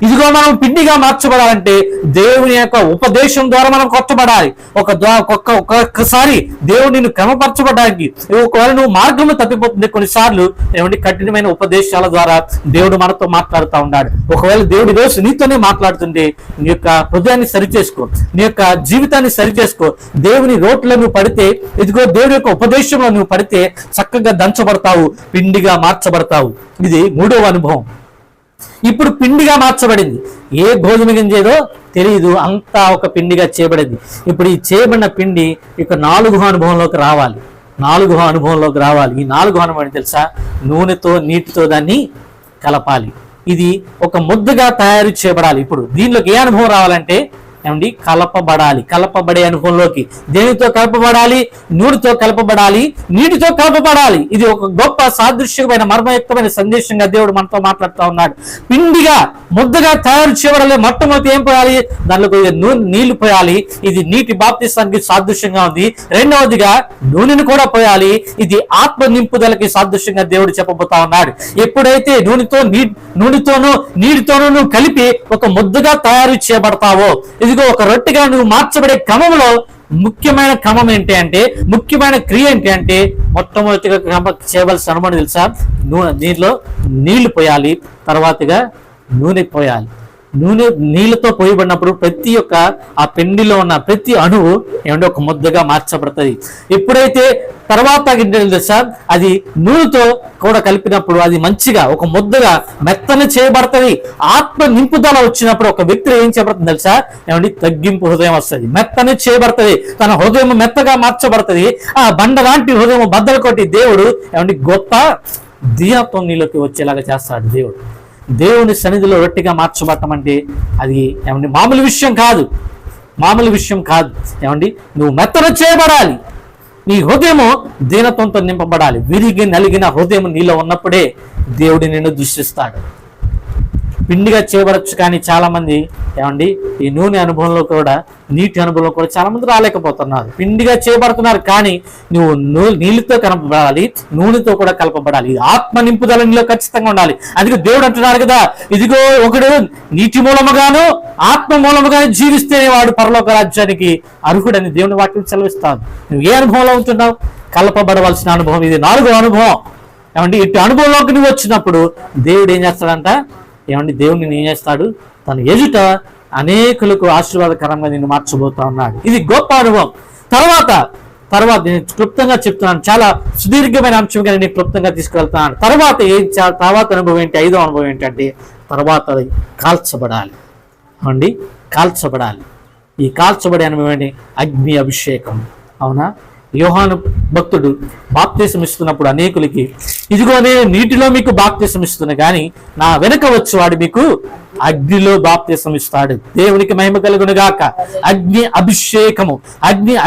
ఇదిగో మనం పిండిగా మార్చబడాలంటే దేవుని యొక్క ఉపదేశం ద్వారా మనం కొట్టబడాలి. ఒక్కొక్కసారి దేవుడు నిన్ను క్రమపరచబడడానికి, ఒకవేళ నువ్వు మార్గంలో తప్పిపోతుంది, కొన్నిసార్లు ఏమంటే కఠినమైన ఉపదేశాల ద్వారా దేవుడు మనతో మాట్లాడుతూ ఉన్నాడు. ఒకవేళ దేవుడి రోజు నీతోనే మాట్లాడుతుంటే నీ యొక్క హృదయాన్ని సరిచేసుకో, నీ యొక్క జీవితాన్ని సరిచేసుకో. దేవుని రోడ్లో నువ్వు పడితే, ఇదిగో దేవుడి యొక్క ఉపదేశంలో నువ్వు పడితే చక్కగా దంచబడతావు, పిండిగా మార్చబడతావు. ఇది 3వ అనుభవం. ఇప్పుడు పిండిగా మార్చబడింది. ఏ గోధుమ గింజ ఏదో తెలియదు, అంతా ఒక పిండిగా చేయబడింది. ఇప్పుడు ఈ చేయబడిన పిండి ఇక 4వ అనుభవంలోకి రావాలి. 4వ అనుభవంలోకి రావాలి. ఈ 4వ అనుభవం తెలుసా? నూనెతో నీటితో దాన్ని కలపాలి. ఇది ఒక ముద్దగా తయారు చేయబడాలి. ఇప్పుడు దీనిలోకి ఏ అనుభవం రావాలంటే ఏమండి? కలపబడాలి. కలపబడే అనుభవంలోకి దేనితో కలపబడాలి? నూనెతో కలపబడాలి, నీటితో కలపబడాలి. ఇది ఒక గొప్ప సాదృశ్యమైన మర్మయుక్తమైన సందేశంగా దేవుడు మనతో మాట్లాడుతూ ఉన్నాడు. పిండిగా ముద్దగా తయారు చేయబడాలి. మొట్టమొదటి ఏం పోయాలి? దానిలో నీళ్లు పోయాలి. ఇది నీటి బాప్తిసానికి సాదృశ్యంగా ఉంది. రెండవదిగా నూనెను కూడా పోయాలి. ఇది ఆత్మ నింపుదలకి సాదృశ్యంగా దేవుడు చెప్పబోతా ఉన్నాడు. ఎప్పుడైతే నూనెతోనూ నీటితోనూ నువ్వు కలిపి ఒక ముద్దగా తయారు చేయబడతావో, ఇదిగో ఒక రొట్టెగా నువ్వు మార్చబడే క్రమంలో ముఖ్యమైన క్రమం ఏంటి అంటే, ముఖ్యమైన క్రియ ఏంటి అంటే, మొట్టమొదటిగా చేయవలసిన అనుమానం తెలుసా? దీనిలో నీళ్లు పోయాలి, తర్వాతగా నూనె పోయాలి. నూనె నీళ్ళతో పోయబడినప్పుడు ప్రతి ఒక్క ఆ పిండిలో ఉన్న ప్రతి అణువు ఏమంటే ఒక ముద్దగా మార్చబడుతుంది. ఎప్పుడైతే తర్వాత తెలుసా? అది నూనెతో కూడా కలిపినప్పుడు అది మంచిగా ఒక ముద్దగా మెత్తన చేయబడుతుంది. ఆత్మ నింపుదల వచ్చినప్పుడు ఒక వ్యక్తి ఏం చేయబడుతుంది తెలుసా? ఏమంటే తగ్గింపు హృదయం వస్తుంది, మెత్తన చేయబడుతుంది. తన హృదయం మెత్తగా మార్చబడుతుంది. ఆ బండ లాంటి హృదయం బద్దలు కొట్టి దేవుడు ఏమంటే గొప్ప దీనత్వం నీలోకి వచ్చేలాగా చేస్తాడు. దేవుని సన్నిధిలో రొట్టెగా మార్చబడటం అంటే అది ఏమండి మామూలు విషయం కాదు, మామూలు విషయం కాదు. ఏమండి నువ్వు మెత్తన చేయబడాలి, నీ హృదయము దీనత్వంతో నింపబడాలి. విరిగి నలిగిన హృదయం నీలో ఉన్నప్పుడే దేవుడు నిన్ను దృష్టిస్తాడు. పిండిగా చేయబడచ్చు, కానీ చాలా మంది ఏమండి ఈ నూనె అనుభవంలో కూడా, నీటి అనుభవంలో కూడా చాలా మంది రాలేకపోతున్నారు. పిండిగా చేయబడుతున్నారు, కానీ నువ్వు నీళ్ళతో కలపబడాలి, నూనెతో కూడా కలపబడాలి. ఇది ఆత్మ నింపుదల నీలో ఖచ్చితంగా ఉండాలి. అందుకే దేవుడు అంటున్నాడు కదా, ఇదిగో ఒకడు నీటి మూలముగాను ఆత్మ మూలముగాను జీవిస్తేనే వాడు పరలోక రాజ్యానికి అర్హుడని దేవుని వాక్యం సెలవిస్తాను. నువ్వు ఏ అనుభవంలో ఉంటున్నావు? కలపబడవలసిన అనుభవం. ఇది 4వ అనుభవం. ఏమండి ఇటు అనుభవంలోకి నువ్వు వచ్చినప్పుడు దేవుడు ఏం చేస్తాడంట? ఏమండి దేవుడు నిన్ను ఏం చేస్తాడు? తన ఎదుట అనేకులకు ఆశీర్వాదకరంగా నిన్ను మార్చబోతా ఉన్నాడు. ఇది గొప్ప అనుభవం. తర్వాత నేను క్లుప్తంగా చెప్తున్నాను, చాలా సుదీర్ఘమైన అంశంగా నేను క్లుప్తంగా తీసుకెళ్తున్నాను. తర్వాత అనుభవం ఏంటి? 5వ అనుభవం ఏంటంటే తర్వాత అది కాల్చబడాలి. అండి కాల్చబడాలి. ఈ కాల్చబడే అనుభవం ఏంటి? అగ్ని అభిషేకం. అవునా? యోహాను భక్తుడు బాప్తీసం ఇస్తున్నప్పుడు అనేకులకి, ఇదిగో నేను నీటిలో మీకు బాప్తీసం ఇస్తున్నా, కానీ నా వెనక వచ్చేవాడు మీకు అగ్నిలో బాప్తీసం ఇస్తాడు. దేవునికి మహిమ కలుగును గాక. అగ్ని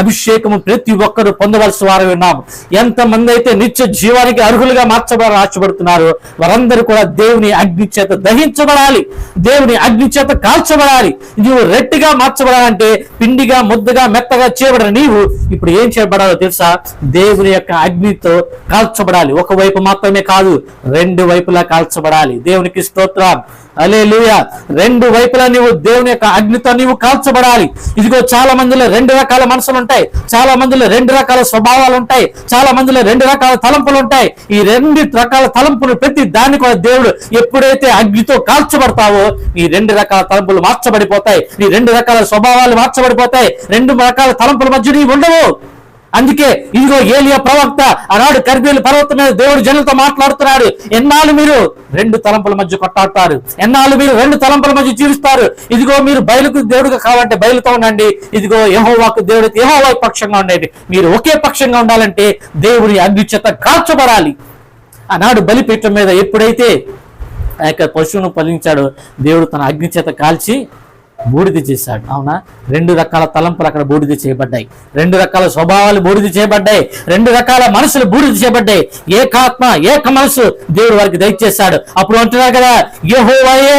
అభిషేకము ప్రతి ఒక్కరు పొందవలసిన వారు ఉన్నాము. ఎంతమంది అయితే నిత్య జీవానికి అర్హులుగా మార్చబడుతున్నారో వారందరూ కూడా దేవుని అగ్ని చేత దహించబడాలి, దేవుని అగ్ని చేత కాల్చబడాలి. నీవు రెట్టిగా మార్చబడాలంటే పిండిగా ముద్దగా మెత్తగా చేయబడిన నీవు ఇప్పుడు ఏం చేయబడాలో తెలుసా? దేవుని యొక్క అగ్నితో కాల్చబడాలి. ఒకవైపు మాత్రమే కాదు, 2 వైపులా కాల్చబడాలి. దేవునికి స్తోత్రం. హల్లెలూయా. 2 వైపులా నీవు దేవుని యొక్క అగ్నితో నీవు కాల్చబడాలి. ఇదిగో చాలా మందిలో 2 రకాల మనసులు ఉంటాయి, చాలా మందిలో 2 రకాల స్వభావాలు ఉంటాయి, చాలా మందిలో 2 రకాల తలంపులు ఉంటాయి. ఈ 2 రకాల తలంపులు ప్రతి దాన్ని కూడా దేవుడు ఎప్పుడైతే అగ్నితో కాల్చబడతావో ఈ 2 రకాల తలంపులు మార్చబడిపోతాయి, ఈ 2 రకాల స్వభావాలు మార్చబడిపోతాయి, 2 రకాల తలంపుల మధ్య నీవు ఉండవు. అందుకే ఇదిగో ఏలియా ప్రవక్త ఆనాడు కర్మేలు పర్వతం మీద దేవుడు జనులతో మాట్లాడుతున్నాడు. ఎన్నాళ్ళు మీరు 2 తలంపుల మధ్య కొట్టాడతారు? ఎన్నాళ్ళు మీరు 2 తలంపుల మధ్య జీవిస్తారు? ఇదిగో మీరు బయలుకు దేవుడుగా కావాలంటే బయలుతో ఉండండి, ఇదిగో యెహోవాకు దేవుడు యెహోవా పక్షంగా ఉండండి. మీరు ఒకే పక్షంగా ఉండాలంటే దేవుని అగ్ని చేత కాల్చబడాలి. ఆనాడు బలిపీఠం మీద ఎప్పుడైతే ఆ యొక్క పశువును పలించాడో దేవుడు తన అగ్ని చేత కాల్చి బూడిద చేశాడు. అవునా? 2 రకాల తలంపులు అక్కడ బూడిద చేయబడ్డాయి, 2 రకాల స్వభావాలు బూడిద చేయబడ్డాయి, 2 రకాల మనసులు బూడిద చేయబడ్డాయి. ఏకాత్మ ఏక మనసు దేవుడు వారికి దయచేశాడు. అప్పుడు అంటున్నారు కదా, యెహోవాయే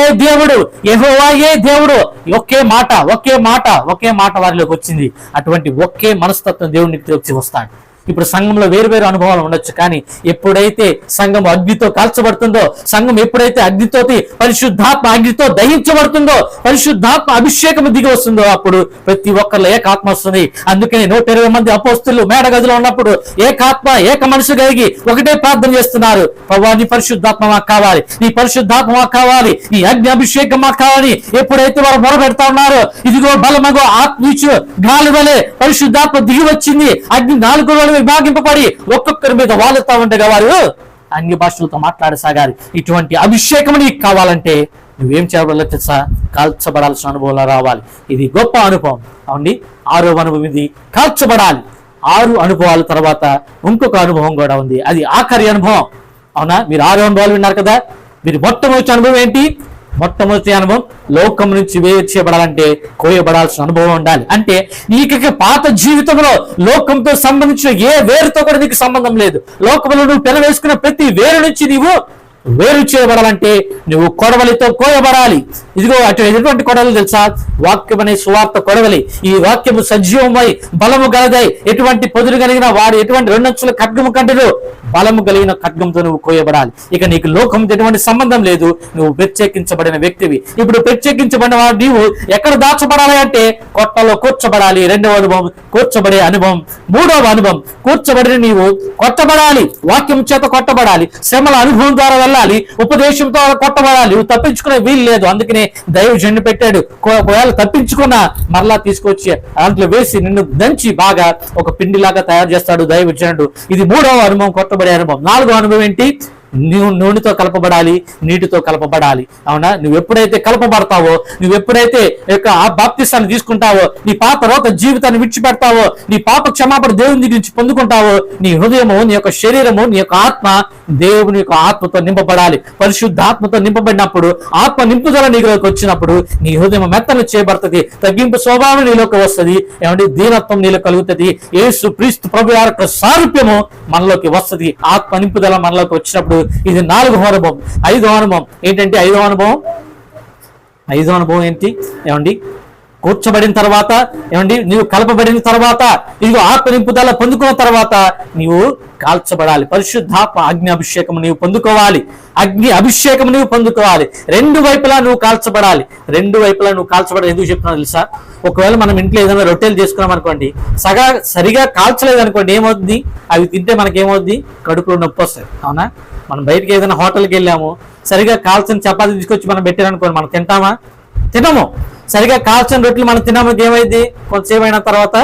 దేవుడు. ఒకే మాట వారిలోకి వచ్చింది. అటువంటి ఒకే మనస్తత్వం దేవునికి వచ్చి వస్తాడు. ఇప్పుడు సంఘంలో వేరు అనుభవాలు ఉండొచ్చు, కానీ ఎప్పుడైతే సంఘం అగ్నితో కాల్చబడుతుందో, సంఘం ఎప్పుడైతే పరిశుద్ధాత్మ అగ్నితో దహించబడుతుందో, పరిశుద్ధాత్మ అభిషేకం దిగి వస్తుందో అప్పుడు ప్రతి ఒక్కరిలో ఏకాత్మ వస్తుంది. అందుకని 120 మంది అపోస్తులు మేడగదిలో ఉన్నప్పుడు ఏక మనసు కలిగి ఒకటే ప్రార్థన చేస్తున్నారు. ప్రభువా, నీ పరిశుద్ధాత్మ మాకు కావాలి, నీ పరిశుద్ధాత్మ మాకు కావాలి, నీ అగ్ని అభిషేకం మాకు కావాలి. ఎప్పుడైతే వారు మొరపెడతా ఉన్నారో, ఇదిగో బలమగో ఆత్మీచు గాలి వలె పరిశుద్ధాత్మ దిగి వచ్చింది. అగ్ని 4 విభాగింపబడి ఒక్కొక్కరి మీద వాలుతా ఉండగా వారు అన్య భాషలతో మాట్లాడసాగారు. ఇటువంటి అభిషేకం నీకు కావాలంటే నువ్వేం చేయబడాలో తెలుసా? కాల్చబడాల్సిన అనుభవంలో రావాలి. ఇది గొప్ప అనుభవం. అవునండి, 6వ అనుభవం ఇది, కాల్చబడాలి. 6 అనుభవాల తర్వాత ఇంకొక అనుభవం కూడా ఉంది, అది ఆఖరి అనుభవం. అవునా? మీరు 6 అనుభవాలు విన్నారు కదా. మీరు మొట్టమొదటి అనుభవం ఏంటి? మొట్టమొదటి అనుభవం లోకం నుంచి వేరు చేయబడాలంటే కోయబడాల్సిన అనుభవం ఉండాలి. అంటే నీకు పాత జీవితంలో లోకంతో సంబంధించిన ఏ వేరుతో కూడా నీకు సంబంధం లేదు. లోకంలో నువ్వు పెనవేసుకున్న ప్రతి వేరు నుంచి నీవు వేరు చేయబడాలంటే నువ్వు కొడవలితో కోయబడాలి. ఇదిగో ఎటువంటి కొడవలి తెలుసా? వాక్యం అనే సువార్త కొడవలి. ఈ వాక్యము సజీవమై బలము గలదై ఎటువంటి పొదులు కలిగిన వాడు ఎటువంటి 2 అంచుల ఖడ్గము కంటేను బలము కలిగిన ఖడ్గంతో నువ్వు కోయబడాలి. ఇక నీకు లోకంతో ఎటువంటి సంబంధం లేదు, నువ్వు ప్రత్యేకించబడిన వ్యక్తివి. ఇప్పుడు ప్రత్యేకించబడిన వాడు నీవు ఎక్కడ దాచబడాలి అంటే కొట్టలో కూర్చబడాలి. 2వ అనుభవం కూర్చబడే అనుభవం. 3వ అనుభవం కూర్చబడిన నీవు కొట్టబడాలి, వాక్యం చేత కొట్టబడాలి, శ్రమల అనుభవం ద్వారా వెళ్ళాలి, ఉపదేశంతో కొట్టబడాలి. నువ్వు తప్పించుకునే వీలు లేదు. అందుకనే దైవజనుడు పెట్టాడు. ఒకవేళ తప్పించుకున్నా మరలా తీసుకొచ్చి దాంట్లో వేసి నిన్ను దంచి బాగా ఒక పిండిలాగా తయారు చేస్తాడు దైవజనుడు. ఇది 3వ అనుభవం, కొట్టబడే అనుభవం. 4వ అనుభవం ఏంటి? నువ్వు నూనెతో కలపబడాలి, నీటితో కలపబడాలి. అవునా? నువ్వు ఎప్పుడైతే కలపబడతావో, నువ్వు ఎప్పుడైతే ఆ బాప్తిసాన్ని తీసుకుంటావో, నీ పాప రోత జీవితాన్ని విడిచిపెడతావో, నీ పాప క్షమాపణ దేవుని దగ్గర నుంచి పొందుకుంటావో, నీ హృదయము, నీ యొక్క శరీరము, నీ యొక్క ఆత్మ దేవుని యొక్క ఆత్మతో నింపబడాలి. పరిశుద్ధాత్మతో నింపబడినప్పుడు, ఆత్మ నింపుదల నీలోకి వచ్చినప్పుడు నీ హృదయం మెత్తలు చేయబడుతుంది, తగ్గింపు స్వభావం నీలోకి వస్తుంది. ఏమంటే దీనత్వం నీలో కలుగుతుంది. యేసు క్రీస్తు ప్రభు యొక్క సారూప్యము మనలోకి వస్తుంది. ఆత్మ నింపుదల మనలోకి వచ్చినప్పుడు ఇది 4వ అనుభవం. 5వ అనుభవం ఏంటంటే 5వ అనుభవం ఏంటి? ఏమండి కూర్చబడిన తర్వాత ఏమండి నీవు కలపబడిన తర్వాత ఇదిగో ఆత్మ నింపుదల పొందుకున్న తర్వాత నీవు కాల్చబడాలి. పరిశుద్ధాత్మ అగ్ని అభిషేకం నీవు పొందుకోవాలి. అగ్ని అభిషేకం నీవు పొందుకోవాలి. రెండు వైపులా నువ్వు కాల్చబడాలి. రెండు వైపులా నువ్వు కాల్చబడాలి. ఎందుకు చెప్తున్నావు తెలుసా? ఒకవేళ మనం ఇంట్లో ఏదైనా రొట్టెలు చేసుకున్నాం అనుకోండి, సరిగా కాల్చలేదు అనుకోండి, ఏమవుతుంది? అవి తింటే మనకేమవుద్ది? కడుపులో నొప్పి వస్తుంది. అవునా? మనం బయటకి ఏదైనా హోటల్కి వెళ్ళాము, సరిగా కాల్చిన చపాతీ తీసుకొచ్చి మనం పెట్టారనుకోండి, మనం తింటామా? తినము. సరిగా కాల్చిన రొట్టెలు మనం తినడానికి ఏమైంది? కొంతసేపు అయిన తర్వాత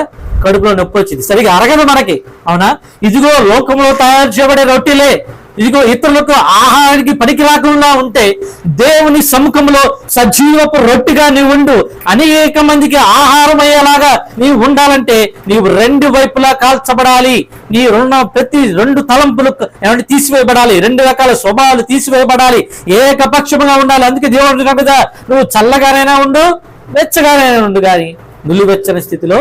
కడుపులో నొప్పి వచ్చింది, సరిగా అరగదు మనకి. అవునా? ఇదిగో లోకంలో తయారు చేయబడే రొట్టెలే ఇదిగో ఇతరులకు ఆహారానికి పనికి రాకుండా ఉంటే దేవుని సముఖంలో సజీవపు రొట్టెగా నీవు ఉండు. అనేక మందికి ఆహారం అయ్యేలాగా నీవు ఉండాలంటే నీవు రెండు వైపులా కాల్చబడాలి. నీ ప్రతి రెండు తలంపులు ఏమంటే తీసివేయబడాలి. రెండు రకాల స్వభావాలు తీసివేయబడాలి. ఏకపక్షంగా ఉండాలి. అందుకే దేవుడు కదా, నువ్వు చల్లగానైనా ఉండు, వెచ్చగానైనా ఉండు, కానీ నులివెచ్చని స్థితిలో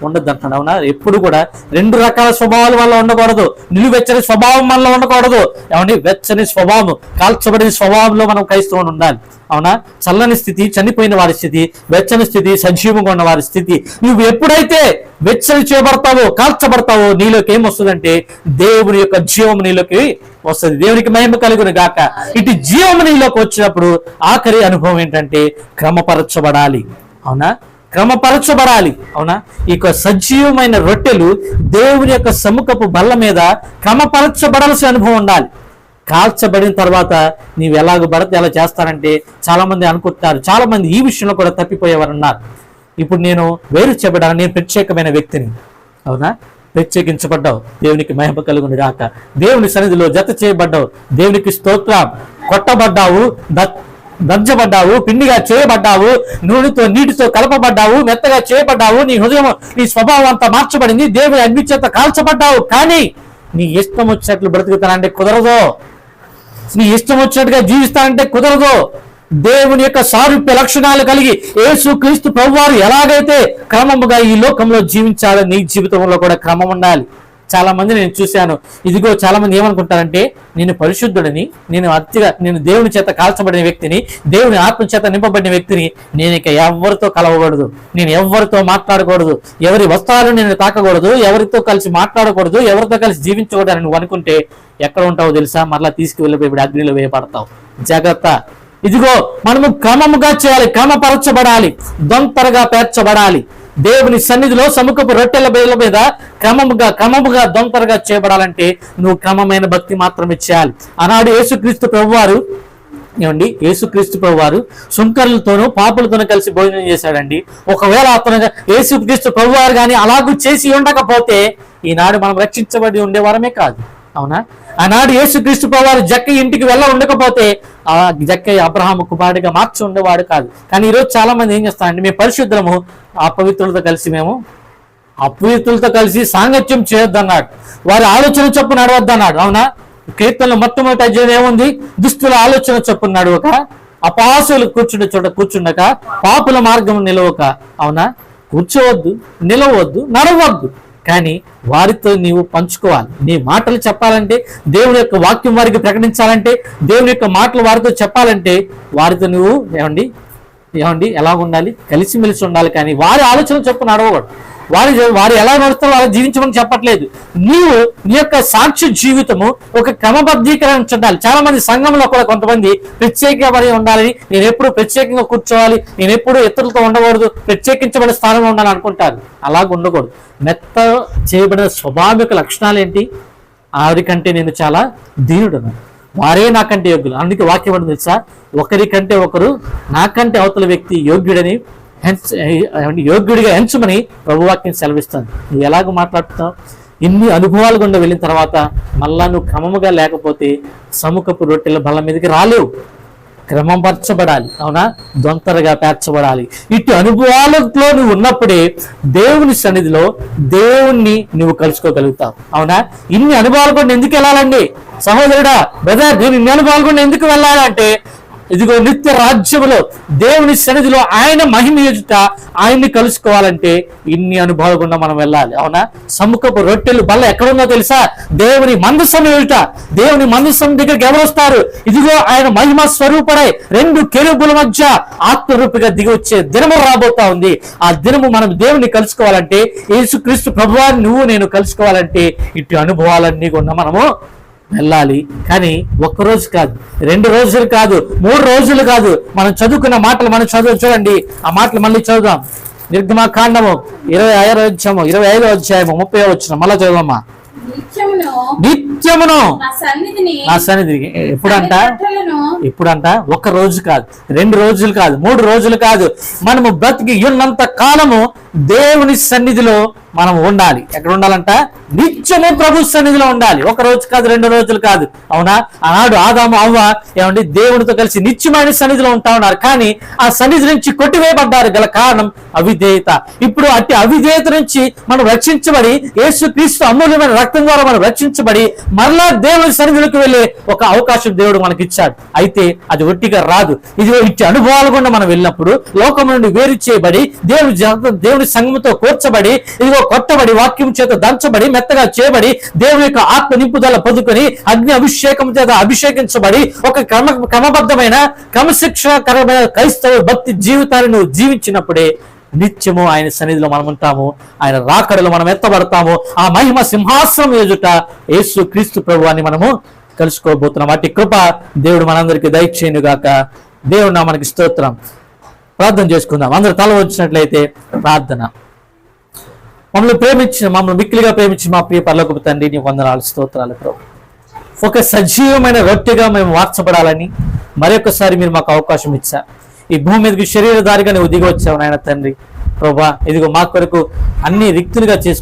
ఉండద్దు అంటాడు. అవునా? ఎప్పుడు కూడా రెండు రకాల స్వభావాలు వల్ల ఉండకూడదు. నిలువెచ్చని స్వభావం వల్ల ఉండకూడదు. ఏమండి? వెచ్చని స్వభావం, కాల్చబడిన స్వభావంలో మనం క్రైస్తవులు ఉండాలి. అవునా? చల్లని స్థితి చనిపోయిన వారి స్థితి, వెచ్చని స్థితి సజీవంగా ఉన్న వారి స్థితి. నువ్వు ఎప్పుడైతే వెచ్చని చేయబడతావో, కాల్చబడతావో, నీలోకి ఏమొస్తుందంటే దేవుని యొక్క జీవం నీలోకి వస్తుంది. దేవునికి మహిమ కలుగును గాక. ఇటు జీవం నీలోకి వచ్చినప్పుడు ఆఖరి అనుభవం ఏంటంటే క్రమపరచబడాలి. అవునా? క్రమపరచబడాలి. అవునా? ఈ సజీవమైన రొట్టెలు దేవుని యొక్క సముఖపు బల్ల మీద క్రమపరచబడాల్సిన అనుభవం ఉండాలి. కాల్చబడిన తర్వాత నీవు ఎలాగ పడితే ఎలా చేస్తారంటే చాలా మంది అనుకుంటున్నారు. చాలా మంది ఈ విషయంలో కూడా తప్పిపోయేవారు ఉన్నారు. ఇప్పుడు నేను వేరు చేయబడాను, నేను ప్రత్యేకమైన వ్యక్తిని. అవునా? ప్రత్యేకించబడ్డావు. దేవునికి మహిమ కలుగును గాక. దేవుని సన్నిధిలో జత చేయబడ్డావు. దేవునికి స్తోత్రం. కొట్టబడ్డావు, దంచబడ్డావు, పిండిగా చేయబడ్డావు, నూనెతో నీటితో కలపబడ్డావు, మెత్తగా చేయబడ్డావు. నీ హృదయం, నీ స్వభావం అంతా మార్చబడింది. దేవుని అగ్ని చేత కాల్చబడ్డావు. కానీ నీ ఇష్టం వచ్చినట్లు బ్రతుకుతానంటే కుదరదు. నీ ఇష్టం వచ్చినట్టుగా జీవిస్తానంటే కుదరదు. దేవుని యొక్క సారూప్య లక్షణాలు కలిగి యేసుక్రీస్తు ప్రభువారు ఎలాగైతే క్రమముగా ఈ లోకంలో జీవించాలో నీ జీవితంలో కూడా క్రమం ఉండాలి. చాలా మంది నేను చూశాను. ఇదిగో చాలా మంది ఏమనుకుంటారంటే, నేను పరిశుద్ధుడిని, నేను దేవుని చేత కాల్చబడిన వ్యక్తిని, దేవుని ఆత్మ చేత నింపబడిన వ్యక్తిని, నేను ఇక ఎవరితో కలవకూడదు, నేను ఎవరితో మాట్లాడకూడదు, ఎవరి వస్త్రాలను నేను తాకకూడదు, ఎవరితో కలిసి మాట్లాడకూడదు, ఎవరితో కలిసి జీవించకూడదు అని నువ్వు అనుకుంటే ఎక్కడ ఉంటావో తెలుసా? మరలా తీసుకువెళ్ళిపోయి అగ్నిలో వేయబడతావు. జాగ్రత్త. ఇదిగో మనము క్రమముగా చేయాలి, క్రమపరచబడాలి, దొంతరగా పేర్చబడాలి. దేవుని సన్నిధిలో సముఖపు రొట్టెల బయల మీద క్రమముగా దొంతరగా చేయబడాలంటే నువ్వు క్రమమైన భక్తి మాత్రమే చేయాలి. ఆనాడు యేసుక్రీస్తు ప్రభువారు యేసుక్రీస్తు ప్రభువారు సుంకరులతోనూ పాపులతోనూ కలిసి భోజనం చేశాడండి. ఒకవేళ అతను యేసుక్రీస్తు ప్రభువారు కానీ అలాగూ చేసి ఉండకపోతే ఈనాడు మనం రక్షించబడి ఉండేవారమే కాదు. అవునా? ఆనాడు యేసుక్రీస్తు ప్రభువారు జక్కయ్య ఇంటికి ఉండకపోతే ఆ జక్కయ్య అబ్రహాము కుమారుడిగా మార్చి ఉండేవాడు కాదు. కానీ ఈరోజు చాలా మంది ఏం చేస్తారంటే, మేము పరిశుద్ధము, అపవిత్రులతో కలిసి సాంగత్యం చేయొద్దన్నాడు. వారి ఆలోచన చొప్పున నడవద్దన్నాడు. అవునా? కీర్తనలో మొట్టమొదటి అధ్యాయం ఏముంది? దుస్తుల ఆలోచన చొప్పున నడవక, అపాసులు కూర్చుండే చోట కూర్చుండక, పాపుల మార్గం నిలవక. అవునా? కూర్చోవద్దు, నిలవద్దు, నడవద్దు, కానీ వారితో నీవు పంచుకోవాలి. నీ మాటలు చెప్పాలంటే, దేవుని యొక్క వాక్యం వారికి ప్రకటించాలంటే, దేవుని యొక్క మాటలు వారితో చెప్పాలంటే వారితో నువ్వు ఎలా ఉండాలి? కలిసిమెలిసి ఉండాలి. కానీ వారి ఆలోచన చొప్పున నడవకూడదు. వారు ఎలా నడుస్తారో అలా జీవించమని చెప్పట్లేదు. నీవు నీ యొక్క సాక్ష్య జీవితము ఒక క్రమబద్ధీకరణ ఉండాలి. చాలా మంది సంఘంలో కూడా కొంతమంది ప్రత్యేకపడి ఉండాలని, నేను ఎప్పుడు ప్రత్యేకంగా కూర్చోవాలి, నేను ఎప్పుడు ఇతరులతో ఉండకూడదు, ప్రత్యేకించబడిన స్థానంలో ఉండాలని అనుకుంటారు. అలాగ ఉండకూడదు. మెత్త చేయబడిన స్వభావం యొక్క లక్షణాలు ఏంటి? ఆవిరికంటే నేను చాలా దీనుడను, వారే నాకంటే యోగ్యులు. అందుకే వాక్యం ఏంటో తెలుసా? ఒకరికంటే ఒకరు, నాకంటే అవతల వ్యక్తి యోగ్యుడిగా ఎంచమని ప్రభువాక్యం సెలవిస్తాను. నువ్వు ఎలాగ మాట్లాడుతున్నావు? ఇన్ని అనుభవాలు గుండా వెళ్ళిన తర్వాత మళ్ళా నువ్వు క్రమముగా లేకపోతే సముఖపు రొట్టెల బల్ల మీదకి రాలేవు. క్రమపరచబడాలి. అవునా? దొంతరగా పేర్చబడాలి. ఇటు అనుభవాలలో నువ్వు ఉన్నప్పుడే దేవుని సన్నిధిలో దేవుణ్ణి నువ్వు కలుసుకోగలుగుతావు. అవునా? ఇన్ని అనుభవాలు కూడా ఎందుకు వెళ్ళాలండి సహోదరుడా, బ్రదర్? నేను ఇన్ని అనుభవాలు కూడా ఎందుకు వెళ్ళాలంటే ఇదిగో నిత్య రాజ్యములో దేవుని సన్నిధిలో ఆయన మహిమ ఎదుట ఆయన్ని కలుసుకోవాలంటే ఇన్ని అనుభవాలు గుండా మనం వెళ్ళాలి. అవునా? సముఖపు రొట్టెలు బల్ల ఎక్కడుందో తెలుసా? దేవుని మందసం ఎదుట. దేవుని మందసం దగ్గరికి ఎవరు వస్తారు? ఇదిగో ఆయన మహిమ స్వరూపుడై 2 కెరూబుల మధ్య ఆత్మరూపిగా దిగి వచ్చే దినము రాబోతా ఉంది. ఆ దినము మనం దేవుని కలుసుకోవాలంటే, యేసుక్రీస్తు ప్రభువాన్ని నువ్వు నేను కలుసుకోవాలంటే ఇటు అనుభవాలన్నీ కూడా మనము వెళ్ళాలి. కానీ 1 రోజు కాదు, 2 రోజులు కాదు, 3 రోజులు కాదు. మనం చదువుకున్న మాటలు మనం చూడండి. ఆ మాటలు మళ్ళీ చదువుదాం. నిర్గమకాండము 25వ అధ్యాయము 25వ అధ్యాయము 30వ వచనం మళ్ళా చదువమ్మా. నిత్యమును నా సన్నిధిని ఎప్పుడంట 1 రోజు కాదు, 2 రోజులు కాదు, 3 రోజులు కాదు. మనము బ్రతికి ఉన్నంత కాలము దేవుని సన్నిధిలో మనం ఉండాలి. ఎక్కడ ఉండాలంట? నిత్యము ప్రభు సన్నిధిలో ఉండాలి. 1 రోజు కాదు, 2 రోజులు కాదు. అవునా? ఆనాడు ఆదాము అవ్వ ఏమండి దేవునితో కలిసి నిత్యమైన సన్నిధిలో ఉంటా ఉన్నారు. కానీ ఆ సన్నిధి నుంచి కొట్టివేయబడ్డారు. గల కారణం అవిధేయత. ఇప్పుడు అట్టి అవిధేయత నుంచి మనం రక్షించబడి, యేసుక్రీస్తు అమూల్యమైన రక్తం ద్వారా మనం రక్షించబడి మరలా దేవుని సన్నిధిలోకి వెళ్ళే ఒక అవకాశం దేవుడు మనకి ఇచ్చాడు. అయితే అది ఒట్టిగా రాదు. ఇదిగో ఇట్టి అనుభవాలు కూడా మనం వెళ్ళినప్పుడు లోకం నుండి వేరు చేయబడి దేవుని సంఘముతో కూర్చబడి, ఇదిగో కొట్టబడి, వాక్యం చేత దంచబడి, మెత్తగా చేయబడి, దేవుని యొక్క ఆత్మ నింపుదల పొందుకొని అగ్ని అభిషేకం చేత అభిషేకించబడి ఒక క్రమబద్ధమైన క్రమశిక్షణకరమైన క్రైస్తవ భక్తి జీవితాన్ని నువ్వు జీవించినప్పుడే నిత్యము ఆయన సన్నిధిలో మనం ఉంటాము. ఆయన రాకడలో మనం ఎత్తబడతాము. ఆ మహిమ సింహాసనం ఎదుట యేసు క్రీస్తు ప్రభువాన్ని మనము కలుసుకోబోతున్నాం. అట్టి కృప దేవుడు మనందరికీ దయచేయును గాక. దేవుడు నా మనకి స్తోత్రం. ప్రార్థన చేసుకుందాం. అందరూ తల వచ్చినట్లయితే ప్రార్థన. మమ్మల్ని మిక్కిలిగా ప్రేమించి మా ప్రియ పరలోకపు తండ్రి, నీ వందనాలు, స్తోత్రాలు ప్రభు. ఒక సజీవమైన రొట్టెగా మేము మార్చబడాలని మరొకసారి మీరు మాకు అవకాశం ఇచ్చారు. ఈ భూమి మీదకి శరీరధారిగా నువ్వు దిగి వచ్చావు నాయన తండ్రి. ప్రభా, ఇదిగో మా కొరకు అన్ని రిక్తులుగా చేసుకు